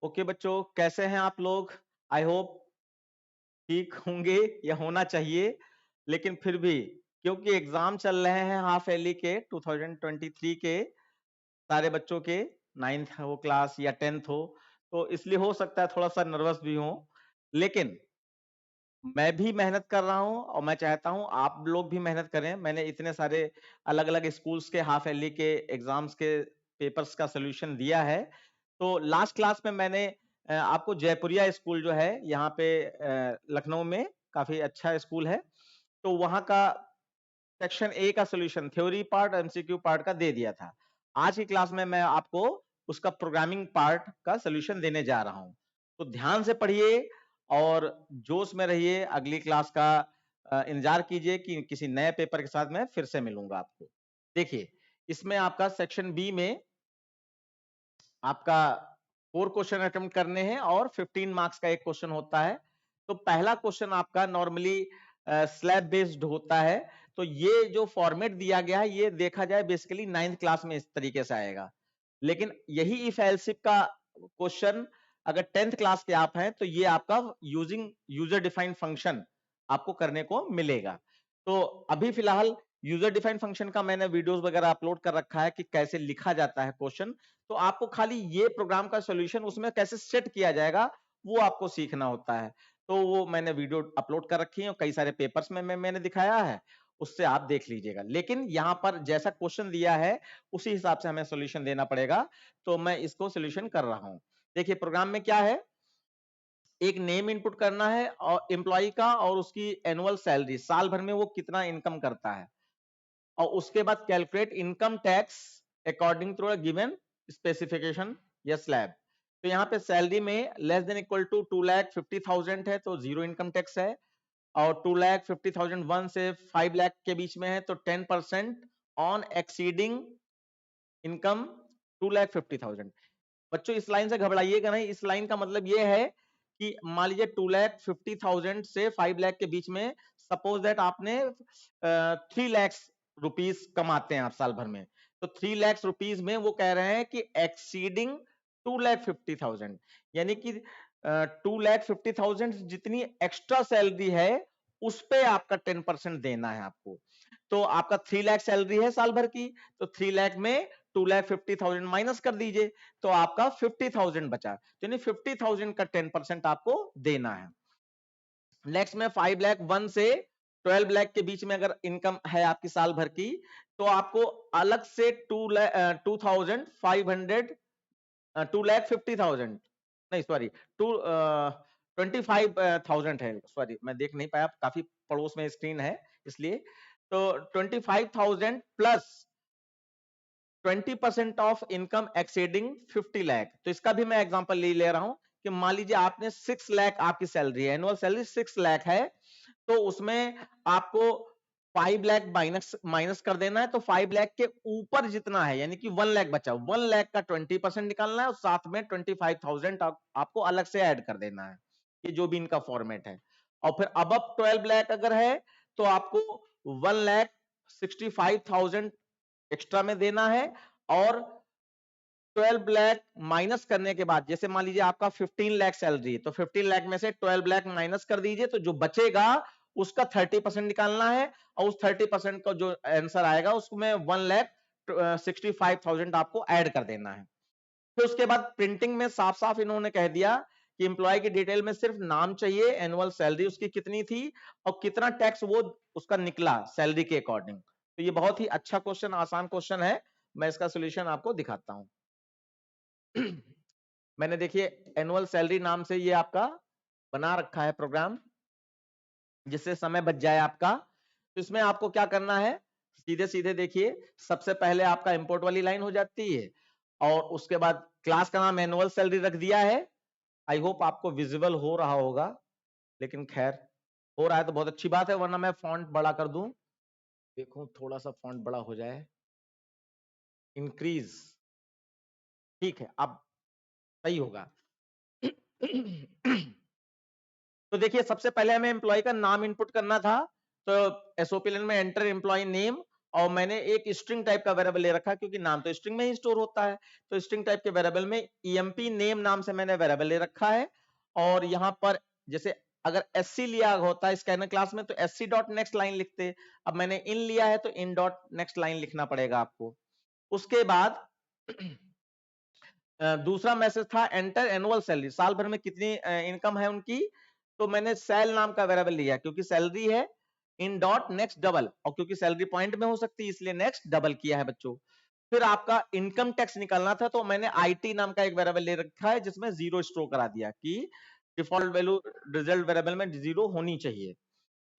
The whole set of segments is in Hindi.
ओके बच्चों, कैसे हैं आप लोग? आई होप ठीक होंगे या होना चाहिए, लेकिन फिर भी क्योंकि एग्जाम चल रहे हैं हाफ ईयरली के 2023 के सारे बच्चों के, 9th हो क्लास या 10th हो, तो इसलिए हो सकता है थोड़ा सा नर्वस भी हो। लेकिन मैं भी मेहनत कर रहा हूं और मैं चाहता हूं आप लोग भी मेहनत करें। मैंने इतने सारे अलग अलग स्कूल्स के हाफ ईयरली के एग्जाम्स के पेपर्स का सोल्यूशन दिया है। तो लास्ट क्लास में मैंने आपको जयपुरिया स्कूल जो है यहाँ पे लखनऊ में, काफी अच्छा स्कूल है, तो वहां का सेक्शन ए का solution theory part MCQ part का दे दिया था। आज की क्लास में मैं आपको उसका प्रोग्रामिंग पार्ट का सोल्यूशन देने जा रहा हूं। तो ध्यान से पढ़िए और जोश में रहिए। अगली क्लास का इंतजार कीजिए कि किसी नए पेपर के साथ मैं फिर से मिलूंगा आपको। देखिए, इसमें आपका सेक्शन बी में आपका 4 क्वेश्चन अटेम्प्ट करने हैं और 15 मार्क्स का एक क्वेश्चन होता है। तो पहला क्वेश्चन आपका नॉर्मली स्लैब बेस्ड होता है। तो ये जो फॉर्मेट दिया गया है, ये देखा जाए बेसिकली 9th क्लास में इस तरीके से आएगा। लेकिन यही इफ एल्स इफ का क्वेश्चन अगर 10th क्लास के आप हैं, तो ये आपका यूजिंग यूजर डिफाइंड फंक्शन आपको करने को मिलेगा। तो अभी फिलहाल यूजर डिफाइंड फंक्शन का मैंने वीडियोस वगैरह अपलोड कर रखा है कि कैसे लिखा जाता है क्वेश्चन। तो आपको खाली ये प्रोग्राम का सॉल्यूशन उसमें कैसे सेट किया जाएगा वो आपको सीखना होता है। तो वो मैंने वीडियो अपलोड कर रखी है और कई सारे पेपर्स में मैंने दिखाया है, उससे आप देख लीजिएगा। लेकिन यहाँ पर जैसा क्वेश्चन दिया है उसी हिसाब से हमें सॉल्यूशन देना पड़ेगा। तो मैं इसको सॉल्यूशन कर रहा हूं। देखिए, प्रोग्राम में क्या है, एक नेम इनपुट करना है और एम्प्लॉय का और उसकी एनुअल सैलरी, साल भर में वो कितना इनकम करता है, और उसके बाद calculate income tax according to given specification या स्लैब। तो यहाँ पे सैलरी में लेस देन इक्वल टू 2,50,000 है तो जीरो इनकम टैक्स है, और 2,50,001 से 5 लाख के बीच में है तो 10% ऑन एक्सीडिंग इनकम 2,50,000। बच्चों इस लाइन से घबराइएगा नहीं। इस लाइन का मतलब ये है कि मान लीजिए 2,50,000 से 5 लाख के बीच में, सपोज दैट आपने 3 लाख रुपीस कमाते हैं आप साल भर में, तो 3 लाख रुपीस में वो कह रहे हैं कि एक्सीडिंग 2,50,000, यानी कि 2,50,000 जितनी एक्स्ट्रा सैलरी है उस पे आपका 10% देना है आपको। तो आपका 3 लाख सैलरी है साल भर की, तो 3 लाख में 2,50,000 माइनस कर दीजिए तो आपका 50,000 बचा, यानी 50,000 का 10% आपको देना है। नेक्स्ट में 5,01 से 12 लाख के बीच में अगर इनकम है आपकी साल भर की, तो आपको अलग से 2,500 2,50,000 नहीं सॉरी, 25,000 है, सॉरी मैं देख नहीं पाया, काफी पड़ोस में स्क्रीन है इसलिए। तो 25,000 plus 20% of income exceeding 50 lakh. तो इसका भी मैं एग्जांपल ले रहा हूं कि मान लीजिए आपने 6 लाख आपकी सैलरी है, एनुअल सैलरी 6 लाख है, तो उसमें आपको 5 लाख माइनस माइनस कर देना है। तो 5 लाख के ऊपर जितना है, यानी कि 1 लाख बचा, 1 लाख का 20% निकालना है और साथ में 25,000 आपको अलग से ऐड कर देना है। ये जो भी इनका फॉर्मेट है। और फिर अब 12 लाख अगर है तो आपको 1,65,000 एक्स्ट्रा में देना है, और 12 लाख माइनस करने के बाद, जैसे मान लीजिए आपका 15 लाख सैलरी है, तो 15 लाख में से 12 लाख माइनस कर दीजिए, तो जो बचेगा उसका 30% निकालना है, और उस 30% का जो आंसर आएगा उसमें 1,65,000 आपको ऐड कर देना है। फिर उसके बाद प्रिंटिंग में साफ साफ इन्होंने कह दिया कि एम्प्लॉय की डिटेल में सिर्फ नाम चाहिए, एनुअल सैलरी उसकी कितनी थी और कितना टैक्स वो उसका निकला सैलरी के अकॉर्डिंग। तो ये बहुत ही अच्छा क्वेश्चन, आसान क्वेश्चन है। मैं इसका सोल्यूशन आपको दिखाता हूं। मैंने देखिए एनुअल सैलरी नाम से ये आपका बना रखा है प्रोग्राम, जिससे समय बच जाए आपका। तो इसमें आपको क्या करना है, सीधे सीधे देखिए, सबसे पहले आपका इंपोर्ट वाली लाइन हो जाती है, और उसके बाद क्लास का नाम एनुअल सैलरी रख दिया है। आई होप आपको विजिबल हो रहा होगा, लेकिन खैर हो रहा है तो बहुत अच्छी बात है, वरना मैं फॉन्ट बड़ा कर दूं। देखो थोड़ा सा फॉन्ट बड़ा हो जाए, इंक्रीज, ठीक है, अब सही होगा। तो देखिए सबसे पहले हमें एम्प्लॉय का नाम इनपुट करना था, तो एसओपी लाइन में एंटर एम्प्लॉय नेम और मैंने एक स्ट्रिंग टाइप का वेरिएबल ले रखा क्योंकि नाम तो स्ट्रिंग में ही स्टोर होता है, तो स्ट्रिंग टाइप के वेरिएबल में emp नेम नाम से मैंने वेरिएबल ले रखा है। और यहां पर जैसे अगर sc लिया होता है स्कैनर क्लास में तो sc डॉट नेक्स्ट लाइन लिखते, अब मैंने इन लिया है तो इन डॉट नेक्स्ट लाइन लिखना पड़ेगा आपको। उसके बाद दूसरा मैसेज था एंटर एनुअल सैलरी, साल भर में कितनी इनकम है उनकी, तो मैंने सैल नाम का वेरिएबल लिया क्योंकि सैलरी है, इन डॉट नेक्स्ट डबल, और क्योंकि सैलरी पॉइंट में हो सकती है इसलिए नेक्स्ट डबल किया है बच्चों। फिर आपका इनकम टैक्स निकालना था तो मैंने आईटी नाम का एक वेरिएबल ले रखा है जिसमें जीरो स्टोर करा दिया कि डिफॉल्ट वैल्यू रिजल्ट वेरिएबल में जीरो होनी चाहिए।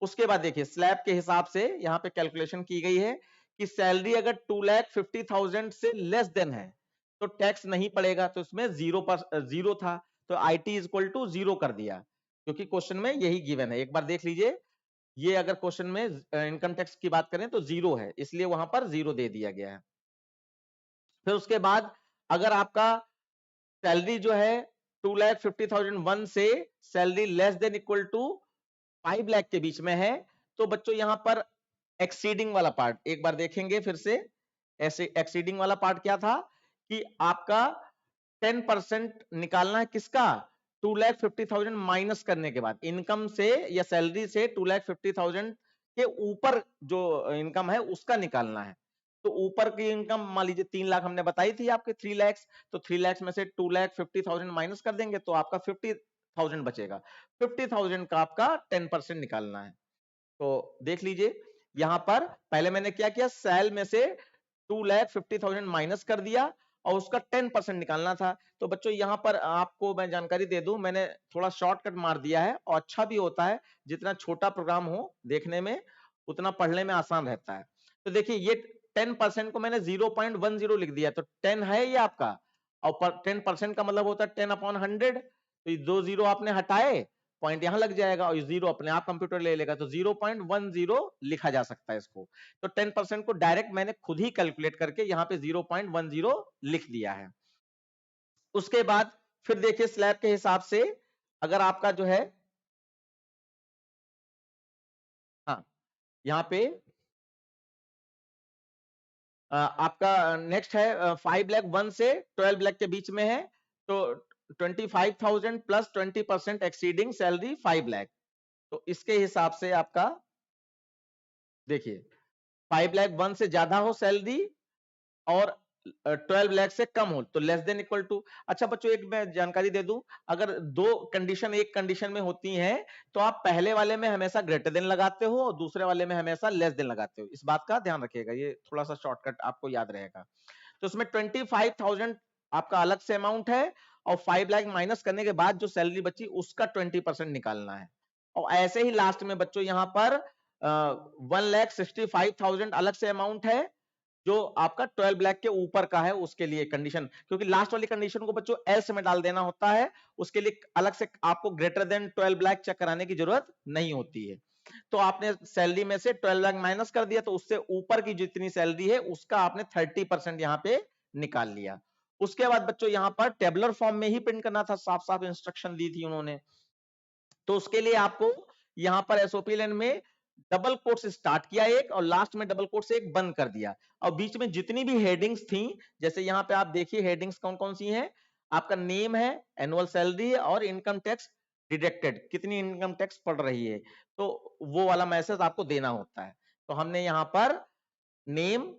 उसके बाद देखिए स्लैब के हिसाब से यहाँ पे कैलकुलेशन की गई है कि सैलरी अगर 2,50,000 से लेस देन है तो टैक्स नहीं पड़ेगा, तो इसमें जीरो था तो IT is equal to zero कर दिया क्योंकि क्वेश्चन में यही गिवन है। एक बार देख लीजिए, ये अगर क्वेश्चन में इनकम टैक्स की बात करें तो जीरो है इसलिए वहां पर जीरो दे दिया गया है। फिर उसके बाद अगर आपका सैलरी जो है 2,50,001 से salary less than equal to 5 lakh के बीच में है तो बच्चों यहां पर एक्सीडिंग वाला पार्ट एक बार देखेंगे फिर से। ऐसे एक्सीडिंग वाला पार्ट क्या था कि आपका 10% निकालना है किसका, 2,50,000 माइनस करने के बाद इनकम से या सैलरी से 2,50,000 के ऊपर जो इनकम है उसका निकालना है। तो ऊपर की इनकम मान लीजिए 3 लाख हमने बताई थी आपके 3 लाख, तो 3 लाख में से 2,50,000 माइनस कर देंगे तो आपका 50,000 बचेगा। 50,000 का आपका 10% निकालना है। तो देख लीजिए यहां पर पहले मैंने क्या किया, सेल में से 2,50,000 माइनस कर दिया और उसका 10% निकालना था। तो बच्चों यहां पर आपको मैं जानकारी दे दूं, मैंने थोड़ा शॉर्टकट मार दिया है और अच्छा भी होता है, जितना छोटा प्रोग्राम हो देखने में उतना पढ़ने में आसान रहता है। तो देखिए ये 10% को मैंने 0.10 लिख दिया, तो 10 है ये आपका और 10% का मतलब होता है 10/100, तो ये 2 जीरो आपने हटाए, पॉइंट यहां लग जाएगा और जीरो अपने आप कंप्यूटर ले लेगा, तो 0.10 लिखा जा सकता है इसको। तो 10% को डायरेक्ट मैंने खुद ही कैलकुलेट करके यहां पे 0.10 लिख दिया है। उसके बाद फिर देखिए स्लैब के हिसाब से अगर आपका जो है, हाँ यहां पे आपका नेक्स्ट है 5 लाख 1 से 12 लाख के बीच में है, तो 25,000 प्लस 20% एक्सीडिंग सैलरी 5 लाख, तो इसके हिसाब से आपका देखिए 5 लाख 1 से ज्यादा हो सैलरी और 12 लाख से कम हो तो लेस देन इक्वल टू। अच्छा बच्चों एक मैं जानकारी दे दूं, अगर दो कंडीशन एक कंडीशन में होती हैं तो आप पहले वाले में हमेशा ग्रेटर देन लगाते हो और दूसरे वाले में हमेशा लेस देन लगाते हो, इस बात का ध्यान रखिएगा, ये थोड़ा सा शॉर्टकट आपको याद रहेगा। तो उसमें 25,000 आपका अलग से अमाउंट है और 5 लाख माइनस करने के बाद जो सैलरी बची उसका 20% निकालना है। और ऐसे ही लास्ट में बच्चों यहां पर 1,65,000 अलग से अमाउंट है जो आपका 12 लाख के ऊपर का है, उसके लिए कंडीशन, क्योंकि लास्ट वाली कंडीशन को बच्चों एल्स में डाल देना होता है, उसके लिए अलग से आपको ग्रेटर देन 12 लाख चेक कराने की जरूरत नहीं होती है। तो आपने सैलरी में से 12 लाख माइनस कर दिया तो उससे ऊपर की जितनी सैलरी है उसका आपने 30% यहां पे निकाल लिया। उसके बाद बच्चों यहां पर टेबलर फॉर्म में ही प्रिंट करना था, साफ साफ इंस्ट्रक्शन दी थी उन्होंने। तो उसके लिए आपको यहां पर एसओपी लाइन में डबल कोट से स्टार्ट किया एक और लास्ट में डबल कोट से एक बंद कर दिया, और बीच में जितनी भी हेडिंग्स थी, जैसे यहां पे आप देखिए हेडिंग्स कौन कौन सी हैं, आपका नेम है, एनुअल सैलरी है और इनकम टैक्स डिडक्टेड, कितनी इनकम टैक्स पड़ रही है, तो वो वाला मैसेज आपको देना होता है। तो हमने यहां पर नेम,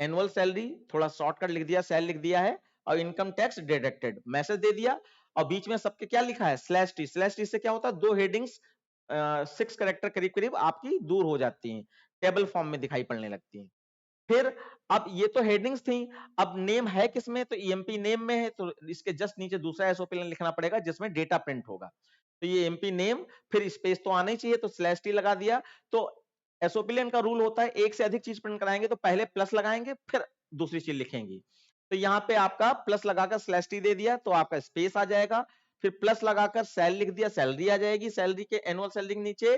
एनुअल सैलरी थोड़ा शॉर्टकट लिख दिया, सेल लिख दिया है और इनकम टैक्स डिडक्टेड मैसेज दे दिया, और बीच में सबके क्या लिखा है स्लैश टी। स्लैश टी से क्या होता है, दो हेडिंग्स 6 कैरेक्टर करीब करीब आपकी दूर हो जाती हैं, टेबल फॉर्म में दिखाई पड़ने लगती हैं। फिर अब ये तो हेडिंग्स थी, अब नेम है किसमें, तो ईएमपी नेम में है, तो इसके जस्ट नीचे दूसरा एसओपी लाइन लिखना पड़ेगा जिसमें डेटा प्रिंट होगा, तो ये एमपी नेम, फिर स्पेस तो आना ही चाहिए तो स्लैश टी लगा दिया। तो एसओपी लाइन का रूल होता है एक से अधिक चीज प्रिंट कराएंगे तो पहले प्लस लगाएंगे फिर दूसरी चीज लिखेंगे, तो यहाँ पे आपका प्लस लगाकर स्लैश टी दे दिया तो आपका स्पेस आ जाएगा, फिर प्लस लगाकर सैल लिख दिया, सैलरी आ जाएगी, सैलरी के एनुअल सैलरी के नीचे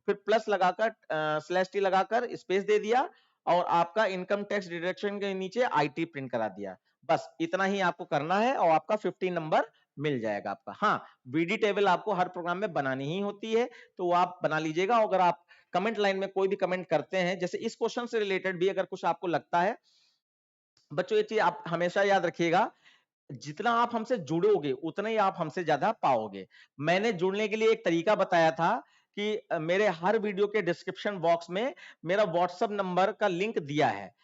फिर प्लस लगाकर स्लैश टी लगाकर स्पेस दे दिया और आपका इनकम टैक्स डिडक्शन के नीचे आईटी प्रिंट करा दिया। बस इतना ही आपको करना है और आपका 15 नंबर मिल जाएगा आपका। हाँ, बीडी टेबल आपको हर प्रोग्राम में बनानी ही होती है तो वो आप बना लीजिएगा, अगर आप कमेंट लाइन में कोई भी कमेंट करते हैं, जैसे इस क्वेश्चन से रिलेटेड भी अगर कुछ आपको लगता है, बच्चों ये चीज आप हमेशा याद रखिएगा, जितना आप हमसे जुड़ोगे उतना ही आप हमसे ज्यादा पाओगे। मैंने जुड़ने के लिए एक तरीका बताया था कि मेरे हर वीडियो के डिस्क्रिप्शन बॉक्स में मेरा व्हाट्सएप नंबर का लिंक दिया है,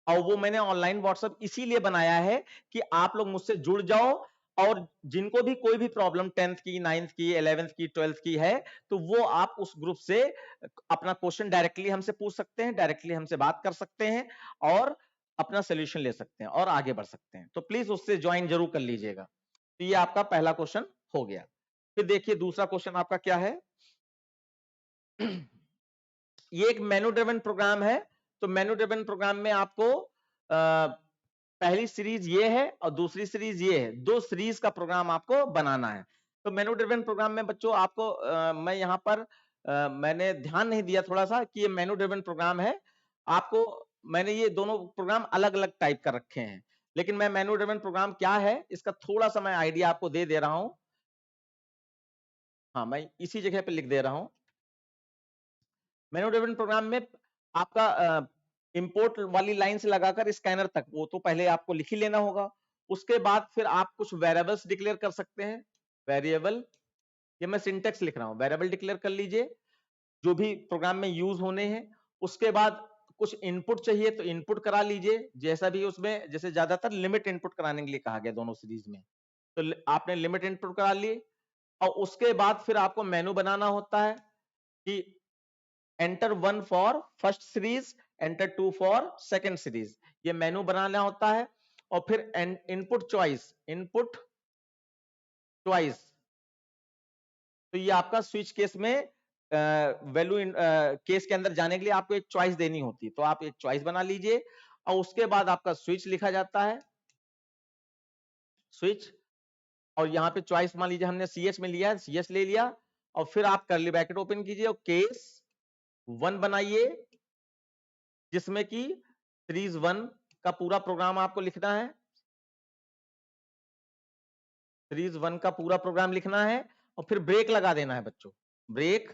और वो मैंने ऑनलाइन व्हाट्सएप इसीलिए बनाया है कि आप लोग मुझसे जुड़ जाओ, और जिनको भी कोई भी प्रॉब्लम 10th की, 9th की, 11th की, 12th की है, तो वो आप उस ग्रुप से अपना क्वेश्चन डायरेक्टली हमसे पूछ सकते हैं, डायरेक्टली हमसे बात कर सकते हैं, और अपना सोल्यूशन ले सकते हैं और आगे बढ़ सकते हैं। तो प्लीज उससे ज्वाइन जरूर कर लीजिएगा। तो ये आपका पहला क्वेश्चन हो गया। फिर देखिए दूसरा क्वेश्चन आपका क्या है। ये एक मेनू ड्रिवन प्रोग्राम है। तो मेनू ड्रिवन प्रोग्राम में आपको पहली सीरीज ये है और दूसरी सीरीज ये है, दो सीरीज का प्रोग्राम आपको बनाना है। तो मेनू ड्रिवन प्रोग्राम में बच्चों आपको मैं यहाँ पर मैंने ध्यान नहीं दिया थोड़ा सा कि ये मेनू ड्रिवन प्रोग्राम है। आपको मैंने ये दोनों प्रोग्राम अलग अलग टाइप कर रखे हैं, लेकिन मैं मेनू ड्रिवन प्रोग्राम क्या है इसका थोड़ा सा मैं आइडिया आपको दे रहा हूं। हाँ, मैं इसी जगह पे लिख दे रहा हूं। मेनू ड्रिवन प्रोग्राम में आपका इंपोर्ट वाली लाइन से लगाकर स्कैनर तक, वो तो पहले आपको लिख ही लेना होगा। उसके बाद फिर आप कुछ वेरिएबल्स डिक्लेयर कर सकते हैं। वेरिएबल, ये मैं सिंटेक्स लिख रहा हूं, वेरिएबल डिक्लेयर कर लीजिए जो भी प्रोग्राम में यूज होने हैं। उसके बाद कुछ इनपुट चाहिए तो इनपुट करा लीजिए, जैसा भी उसमें, जैसे ज्यादातर लिमिट इनपुट कराने के लिए कहा गया दोनों सीरीज में, तो आपने लिमिट इनपुट करा लिए। और उसके बाद फिर आपको मेनू बनाना होता है कि enter 1 for first series, enter 2 for second series, ये मेनू बनाना होता है। और फिर इनपुट चॉइस, इनपुट चॉइस, तो ये आपका स्विच केस में वैल्यू केस के अंदर जाने के लिए आपको एक चॉइस देनी होती है, तो आप एक चॉइस बना लीजिए। और उसके बाद आपका स्विच लिखा जाता है, स्विच। और यहाँ पे चॉइस मान लीजिए हमने सीएच में लिया है, सीएच ले लिया, और फिर आप कर्ली ब्रैकेट ओपन कीजिए और केस 1 बनाइए, जिसमें कि सीरीज 1 का पूरा प्रोग्राम आपको लिखना है, सीरीज 1 का पूरा प्रोग्राम लिखना है। और फिर ब्रेक लगा देना है बच्चों, ब्रेक।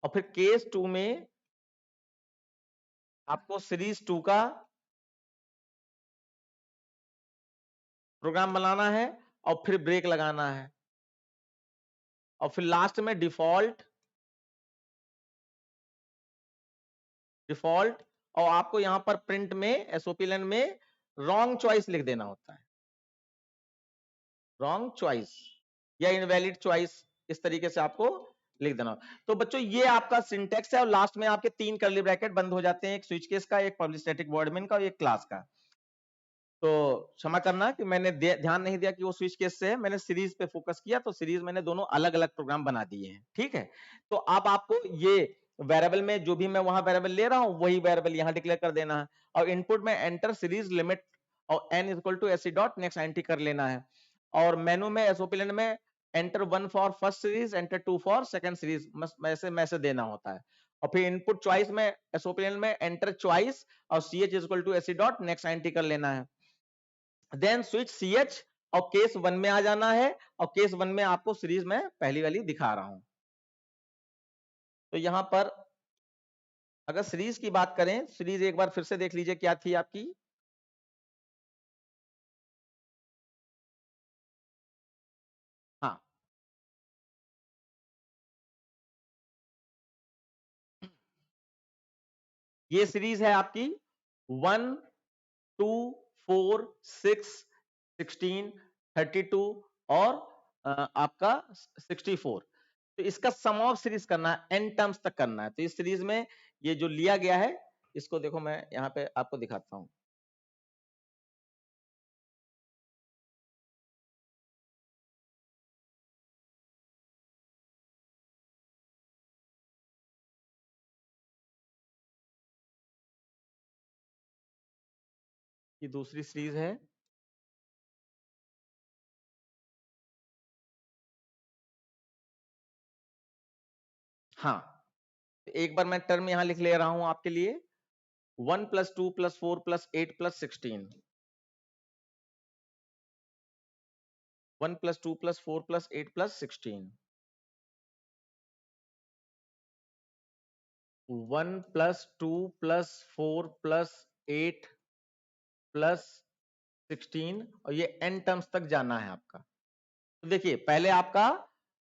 और फिर केस 2 में आपको सीरीज 2 का प्रोग्राम बनाना है और फिर ब्रेक लगाना है। और फिर लास्ट में डिफॉल्ट, डिफॉल्ट, और आपको यहां पर प्रिंट में एसओपी लाइन में रॉन्ग चॉइस लिख देना होता है, रॉन्ग चॉइस या इनवैलिड चॉइस, इस तरीके से आपको लिख देना। तो बच्चों ये आपका सिंटेक्स है, और लास्ट में आपके 3 कर्ली ब्रैकेट बंद हो जाते हैं, एक स्विच केस का, एक पब्लिक स्टैटिक वॉइड मेन का, और एक क्लास का। तो क्षमा करना कि मैंने ध्यान नहीं दिया कि वो स्विच केस से है, मैंने सीरीज पे फोकस किया, तो सीरीज मैंने दोनों अलग अलग प्रोग्राम बना दिए हैं। ठीक है, तो अब आपको ये वेरिएबल में जो भी मैं वहां वेरिएबल ले रहा हूं वही वेरिएबल यहां डिक्लेयर कर देना है, और इनपुट में एंटर सीरीज लिमिट और n इक्वल टू एस डॉट नेक्स्ट एंट्री कर लेना है। और मेनू में एसओपी लाइन में enter 1 for first series, enter 2 for second series, message देना होता है। और फिर इनपुट चॉइस में एसओपी लाइन में एंटर चॉइस और ch इक्वल टू एस डॉट नेक्स्ट एंट्री कर लेना है। देन स्विच ch और केस 1 में आ जाना है, और केस 1 में आपको सीरीज में पहली वाली दिखा रहा हूं। तो यहां पर अगर सीरीज की बात करें, सीरीज एक बार फिर से देख लीजिए क्या थी आपकी। हाँ, ये सीरीज है आपकी 1 2 4 6 16 32 और आपका 64। तो इसका सम ऑफ सीरीज करना है, एन टर्म्स तक करना है। तो इस सीरीज में ये जो लिया गया है, इसको देखो मैं यहाँ पे आपको दिखाता हूं। ये दूसरी सीरीज है। हाँ, एक बार मैं टर्म यहां लिख ले रहा हूं आपके लिए, 1 + 2 + 4 + 8 + 16, 1 + 2 + 4 + 8 + 16, 1 प्लस 2 प्लस 4 प्लस 8 प्लस 16 और ये n टर्म्स तक जाना है आपका। तो देखिए पहले आपका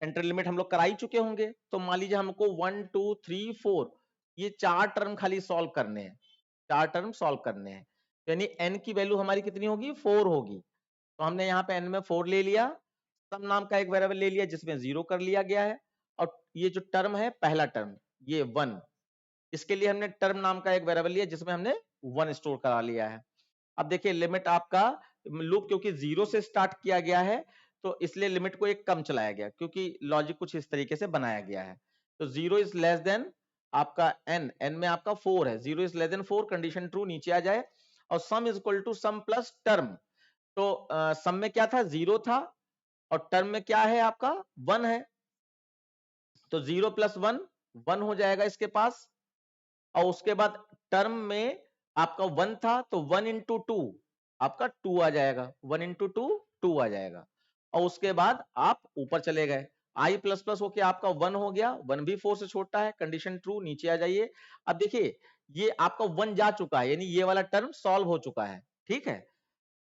एंटर लिमिट हम लोग करा ही चुके होंगे, तो मान लीजिए हमको 1 2 3 4 ये 4 टर्म खाली सॉल्व करने हैं, 4 टर्म सॉल्व करने हैं, यानी n की वैल्यू हमारी कितनी होगी, 4 होगी। तो हमने यहाँ पे n में 4 ले लिया, सम नाम का एक वेरिएबल ले लिया जिसमें 0 कर लिया गया है, और ये जो टर्म है पहला टर्म ये 1, इसके लिए हमने टर्म नाम का एक वेरिएबल लिया जिसमें हमने 1 स्टोर करा लिया है। अब देखिए लिमिट आपका लूप क्योंकि 0 से स्टार्ट किया गया है तो इसलिए लिमिट को एक कम चलाया गया, क्योंकि लॉजिक कुछ इस तरीके से बनाया गया है। तो 0 इज लेस देन आपका n में आपका 4 है, 0 is less than 4, condition true, नीचे आ जाए, और sum is equal to sum plus term. तो सम में क्या था, 0 था, और टर्म में क्या है आपका 1 है, तो 0 प्लस 1 1 हो जाएगा इसके पास, और उसके बाद टर्म में आपका 1 था तो 1 इंटू 2 आपका 2 आ जाएगा, 1 इंटू 2 2 आ जाएगा, और उसके बाद आप ऊपर चले गए, i प्लस प्लस होके आपका 1 हो गया, 1 भी 4 से छोटा है, कंडीशन ट्रू, नीचे आ जाइए। अब देखिए ये आपका 1 जा चुका है, यानी ये वाला टर्म सॉल्व हो चुका है, ठीक है।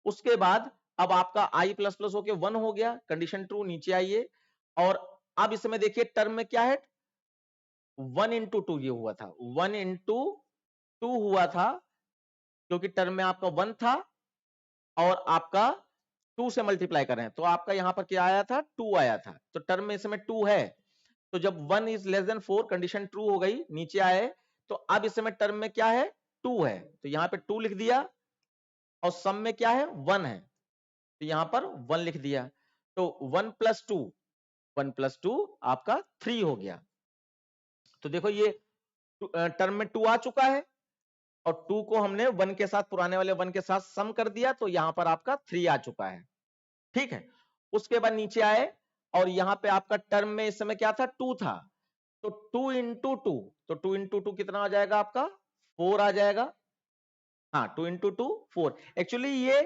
उसके बाद अब आपका i प्लस प्लस होके 1 हो गया, कंडीशन ट्रू, नीचे आइए, और अब इसमें देखिए टर्म में क्या है, 1 इंटू 2 ये हुआ था, 1 इंटू 2 हुआ था, क्योंकि टर्म में आपका 1 था और आपका 2 से मल्टीप्लाई कर रहे हैं, तो आपका यहां पर क्या आया था, 2 आया था, तो टर्म में इसमें 2 है, तो जब 1 is less than 4 condition true हो गई, नीचे आए, तो अब इस समय टर्म में क्या है, 2 है, तो यहां पे 2 लिख दिया, और सम में क्या है 1 है, तो यहां पर 1 लिख दिया, तो 1 प्लस 2 1 प्लस 2 आपका 3 हो गया। तो देखो ये टर्म में 2 आ चुका है, और 2 को हमने 1 के साथ, पुराने वाले 1 के साथ सम कर दिया, तो यहां पर आपका 3 आ चुका है, ठीक है। उसके बाद नीचे आए, और यहां पे आपका टर्म में इस समय क्या था, 2 था, तो 2 इंटू 2, तो 2 इंटू 2 कितना आ जाएगा आपका, 4 आ जाएगा, हाँ 2 इंटू 2 4। एक्चुअली ये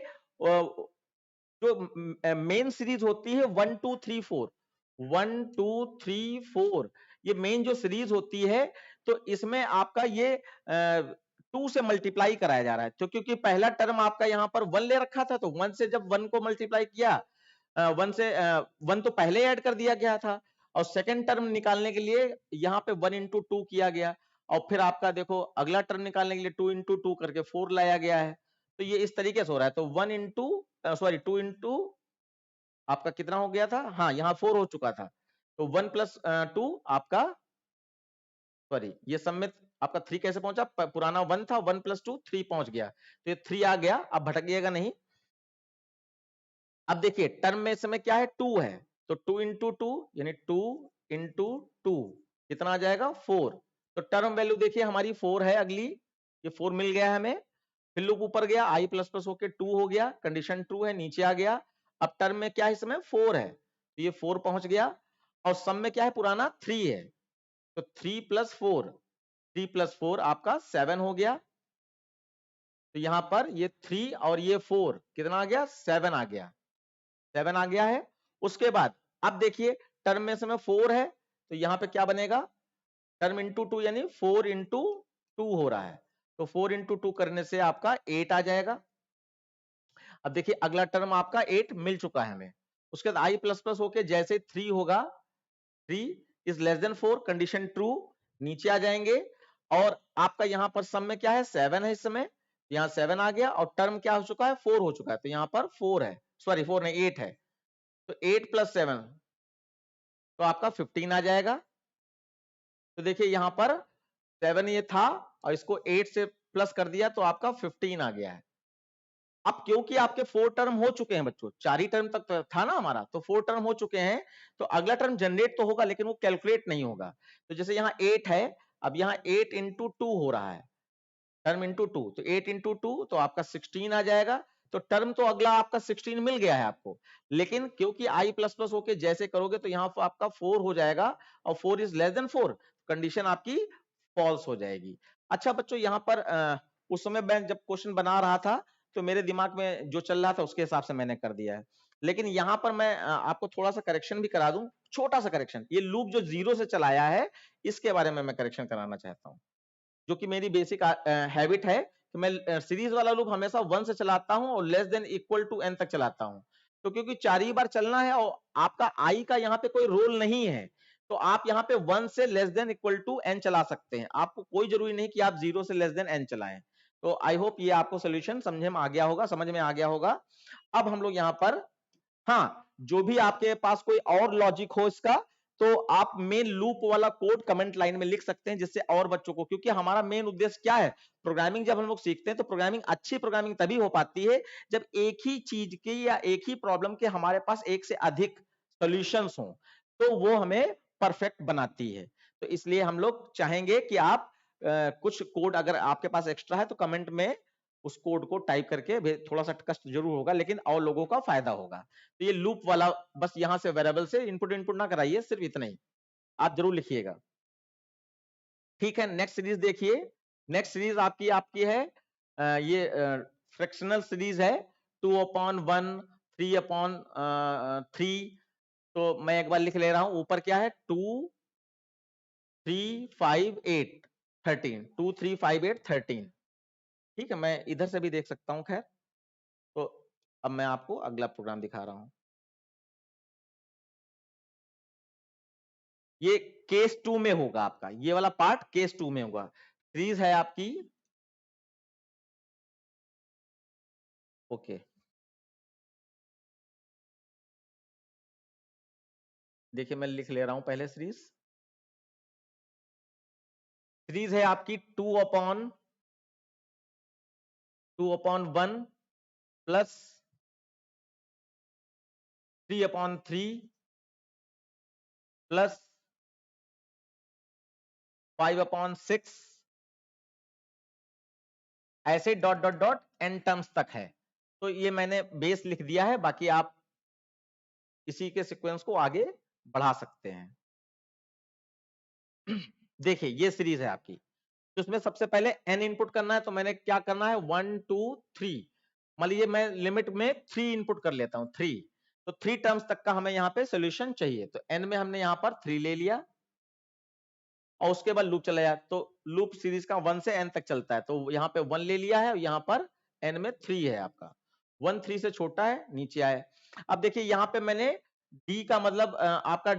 जो मेन सीरीज होती है 1 2 3 4, 1 2 3 4, ये मेन जो सीरीज होती है, तो इसमें आपका ये 2 से मल्टीप्लाई कराया जा रहा है, तो क्योंकि पहला टर्म आपका यहाँ पर 1 ले रखा था, तो 1 से जब 1 को मल्टीप्लाई किया, 1 से 1 तो पहले ऐड कर दिया गया था, और सेकंड टर्म निकालने के लिए यहाँ पे 1 इंटू 2 किया गया, और फिर आपका देखो अगला टर्म निकालने के लिए 2 इंटू 2 करके 4 लाया गया है, तो ये इस तरीके से हो रहा है। तो 1 इंटू सॉरी 2 इंटू आपका कितना हो गया था, हाँ यहाँ 4 हो चुका था, तो 1 प्लस 2 आपका, सॉरी ये सब में आपका 3 कैसे पहुंचा, पुराना 1 था, 1 प्लस 2 3 पहुंच गया, तो ये 3 आ गया, अब भटकिएगा नहीं। अब देखिए टर्म में इस समय क्या है, 2 है, तो 2 इंटू 2 यानी 2 इंटू 2 कितना आ जाएगा, 4, तो टर्म वैल्यू देखिए हमारी 4 है, अगली ये 4 मिल गया है हमें, फिर लूप ऊपर गया, i प्लस प्लस होके 2 हो गया, कंडीशन ट्रू है, नीचे आ गया, अब टर्म में क्या है, इसमें 4 है, तो ये 4 पहुंच गया, और सम में क्या है, पुराना 3 है, तो 3 प्लस 4, 3 प्लस 4 आपका 7 हो गया, तो यहां पर ये 3 और ये 4 कितना आ गया, 7 आ गया, 7 आ गया है। उसके बाद अब देखिए टर्म में समय 4 है, तो यहां पे क्या बनेगा, टर्म इंटू 2 यानी 4 इंटू 2 हो रहा है, तो 4 इंटू 2 करने से आपका 8 आ जाएगा। अब देखिए अगला टर्म आपका 8 मिल चुका है हमें, उसके बाद i प्लस प्लस होके जैसे 3 होगा, 3 is less than 4, condition true, नीचे आ जाएंगे, और आपका यहां पर सम में क्या है, 7 है, इस समय यहाँ 7 आ गया, और टर्म क्या हो चुका है, 4 हो चुका है, तो यहाँ पर 4 है, सॉरी 4 नहीं 8 है, तो 8 प्लस 7 तो आपका 15 आ जाएगा। तो देखिए यहां पर 7 ये था, और इसको 8 से प्लस कर दिया, तो आपका 15 आ गया है। अब क्योंकि आपके 4 टर्म हो चुके हैं बच्चों, 4 ही टर्म तक था ना हमारा, तो 4 टर्म हो चुके हैं, तो अगला टर्म जनरेट तो होगा लेकिन वो कैलकुलेट नहीं होगा, तो जैसे यहाँ 8 है, अब यहाँ 8 इंटू 2 हो रहा है, टर्म इंटू 2, तो 8 इंटू 2 तो आपका 16 आ जाएगा, तो टर्म तो अगला आपका 16 मिल गया है आपको, लेकिन क्योंकि i प्लस प्लस होके जैसे करोगे तो यहाँ आपका 4 हो जाएगा, और 4 इज लेस देन 4, कंडीशन आपकी फॉल्स हो जाएगी। अच्छा बच्चों यहाँ पर उस समय मैं जब क्वेश्चन बना रहा था तो मेरे दिमाग में जो चल रहा था उसके हिसाब से मैंने कर दिया है, लेकिन यहाँ पर मैं आपको थोड़ा सा करेक्शन भी करा दूं, छोटा सा करेक्शन, ये लूप जो 0 से चलाया है इसके बारे में मैं करेक्शन कराना चाहता हूँ। जो कि मेरी बेसिक हैबिट है कि मैं सीरीज वाला लूप हमेशा 1 से चलाता हूं और less than equal to n तक चलाता हूं। तो क्योंकि 4 ही बार चलना है और आपका i का यहाँ पे कोई रोल नहीं है, तो आप यहाँ पे 1 से less than equal to n चला सकते हैं। आपको कोई जरूरी नहीं कि आप 0 से लेस देन n चलाएं। तो आई होप ये आपको सोल्यूशन समझ में आ गया होगा, समझ में आ गया होगा। अब हम लोग यहाँ पर, हाँ, जो भी आपके पास कोई और लॉजिक हो इसका, तो आप मेन लूप वाला कोड कमेंट लाइन में लिख सकते हैं, जिससे और बच्चों को, क्योंकि हमारा मेन उद्देश्य क्या है, प्रोग्रामिंग जब हम लोग सीखते हैं तो प्रोग्रामिंग, अच्छी प्रोग्रामिंग तभी हो पाती है जब एक ही चीज की या एक ही प्रॉब्लम के हमारे पास एक से अधिक सॉल्यूशंस हो, तो वो हमें परफेक्ट बनाती है। तो इसलिए हम लोग चाहेंगे कि आप कुछ कोड अगर आपके पास एक्स्ट्रा है तो कमेंट में उस कोड को टाइप करके, थोड़ा सा कष्ट जरूर होगा लेकिन और लोगों का फायदा होगा। तो ये लूप वाला, बस यहां से वेरिएबल से इनपुट इनपुट ना कराइए, सिर्फ इतना ही आप जरूर लिखिएगा। ठीक है, नेक्स्ट सीरीज देखिए। नेक्स्ट सीरीज आपकी आपकी है ये फ्रैक्शनल सीरीज है, 2/1, 3/3। तो मैं एक बार लिख ले रहा हूं, ऊपर क्या है, 2 3 5 8 13, 2 3 5 8 13। ठीक है, मैं इधर से भी देख सकता हूं, खैर। तो अब मैं आपको अगला प्रोग्राम दिखा रहा हूं। ये केस 2 में होगा आपका, ये वाला पार्ट केस 2 में होगा। सीरीज है आपकी, ओके। देखिए मैं लिख ले रहा हूं पहले सीरीज। सीरीज है आपकी 2/1 प्लस 3/3 प्लस 5/6, ऐसे dot dot dot n terms तक है। तो ये मैंने बेस लिख दिया है, बाकी आप इसी के सीक्वेंस को आगे बढ़ा सकते हैं। देखिए ये सीरीज है आपकी, तो इसमें सबसे पहले n इनपुट करना है, तो मैंने क्या करना है, 1 2 3, मान लीजिए मैं लिमिट में 3 इनपुट कर लेता हूं, 3। तो 3 टर्म्स तक का हमें यहाँ पे सोल्यूशन चाहिए, तो n में हमने यहाँ पर 3 ले लिया और उसके बाद लूप चलाया। तो लूप सीरीज का 1 से n तक चलता है, तो यहाँ पे 1 ले लिया है और यहाँ पर n में 3 है आपका। 1 3 से छोटा है, नीचे आए। अब देखिए यहाँ पे मैंने d का मतलब आपका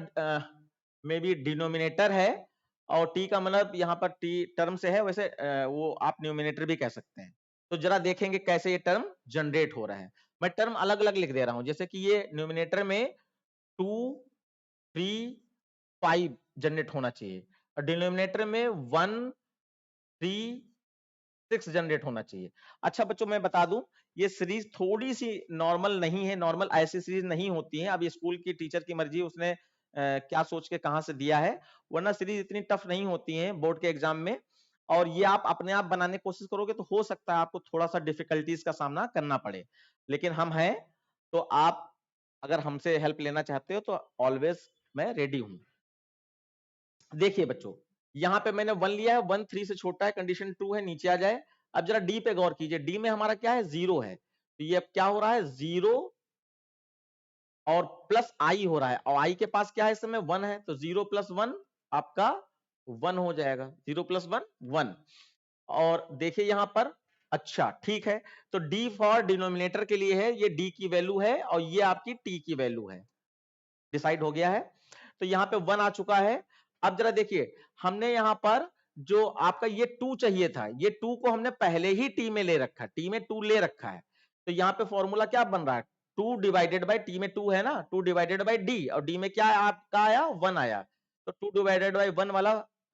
मे बी डिनोमिनेटर है, और t का मतलब यहाँ पर t टर्म से है, वैसे वो आप न्यूमिनेटर भी कह सकते हैं। तो जरा देखेंगे कैसे ये टर्म जनरेट हो रहा है। मैं टर्म अलग अलग लिख दे रहा हूं, जैसे कि ये न्यूमिनेटर में 2 3 5 जनरेट होना चाहिए, और डिनोमिनेटर में 1 3 6 जनरेट होना चाहिए। अच्छा बच्चों मैं बता दूं, ये सीरीज थोड़ी सी नॉर्मल नहीं है, नॉर्मल ऐसी सीरीज नहीं होती है। अब स्कूल की टीचर की मर्जी, उसने क्या सोच के कहां से दिया है, वरना सीरीज इतनी टफ नहीं होती है बोर्ड के एग्जाम में। और ये आप अपने आप बनाने की कोशिश करोगे तो हो सकता है आपको थोड़ा सा डिफिकल्टीज का सामना करना पड़े, लेकिन हम हैं, तो आप अगर हमसे हेल्प लेना चाहते हो तो ऑलवेज मैं रेडी हूं। देखिए बच्चों, यहां पे मैंने 1 लिया है, 1 3 से छोटा है, कंडीशन 2 है, नीचे आ जाए। अब जरा डी पे गौर कीजिए, डी में हमारा क्या है, 0 है। तो ये अब क्या हो रहा है, 0 और प्लस आई हो रहा है, और आई के पास क्या है इस समय, 1 है, तो 0 प्लस 1 आपका 1 हो जाएगा। 0 प्लस 1 1। और देखिए यहां पर, अच्छा ठीक है, तो डी फॉर डिनोमिनेटर के लिए है, ये डी की वैल्यू है और ये आपकी टी की वैल्यू है, डिसाइड हो गया है। तो यहाँ पे 1 आ चुका है। अब जरा देखिए, हमने यहाँ पर जो आपका ये 2 चाहिए था, ये 2 को हमने पहले ही टी में ले रखा है, टी में 2 ले रखा है। तो यहाँ पे फॉर्मूला क्या बन रहा है, 2 डिवाइडेड बाई, टी में 2 है ना, 2 डिवाइडेड बाई डी, और डी में क्या आपका आया, 1 आया। तो 2 डिवाइडेड बाई 1 वाला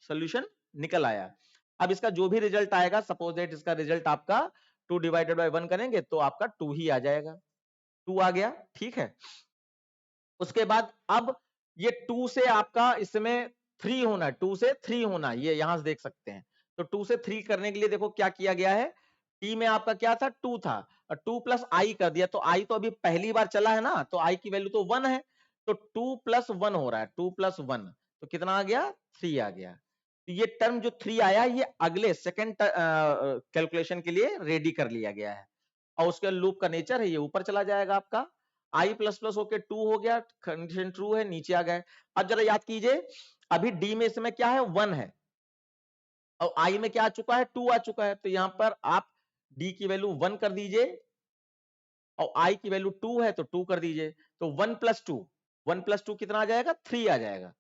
सोल्यूशन निकल आया। अब इसका जो भी रिजल्ट आएगा, सपोज दैट इसका रिजल्ट आपका 2 डिवाइडेड बाई 1 करेंगे तो आपका 2 ही आ जाएगा, 2 आ गया, ठीक है। उसके बाद अब ये 2 से आपका इसमें 3 होना है, 2 से 3 होना, ये यहां से देख सकते हैं। तो 2 से 3 करने के लिए देखो क्या किया गया है, टी में आपका क्या था, 2 था, और 2 प्लस आई कर दिया, तो आई तो अभी पहली बार चला है ना, तो आई की वैल्यू तो 1 है, तो 2 प्लस 1 हो रहा है, 2 प्लस 1, तो कितना आ गया, 3 आ गया। तो ये टर्म जो 3 आया, ये अगले सेकंड कैलकुलेशन के लिए रेडी कर लिया गया है, और उसके लूप का नेचर है ये ऊपर चला जाएगा आपका। आई प्लस प्लस होके 2 हो गया, कंडीशन ट्रू है, नीचे आ गए। अब जरा याद कीजिए, अभी डी में इसमें क्या है, 1 है, और i में क्या आ चुका है, 2 आ चुका है, तो यहां पर आप d की वैल्यू 1 कर दीजिए और i की वैल्यू 2 है तो 2 कर दीजिए, तो 1 + 2, 1 + 2 कितना आ जाएगा, 3 आ जाएगा,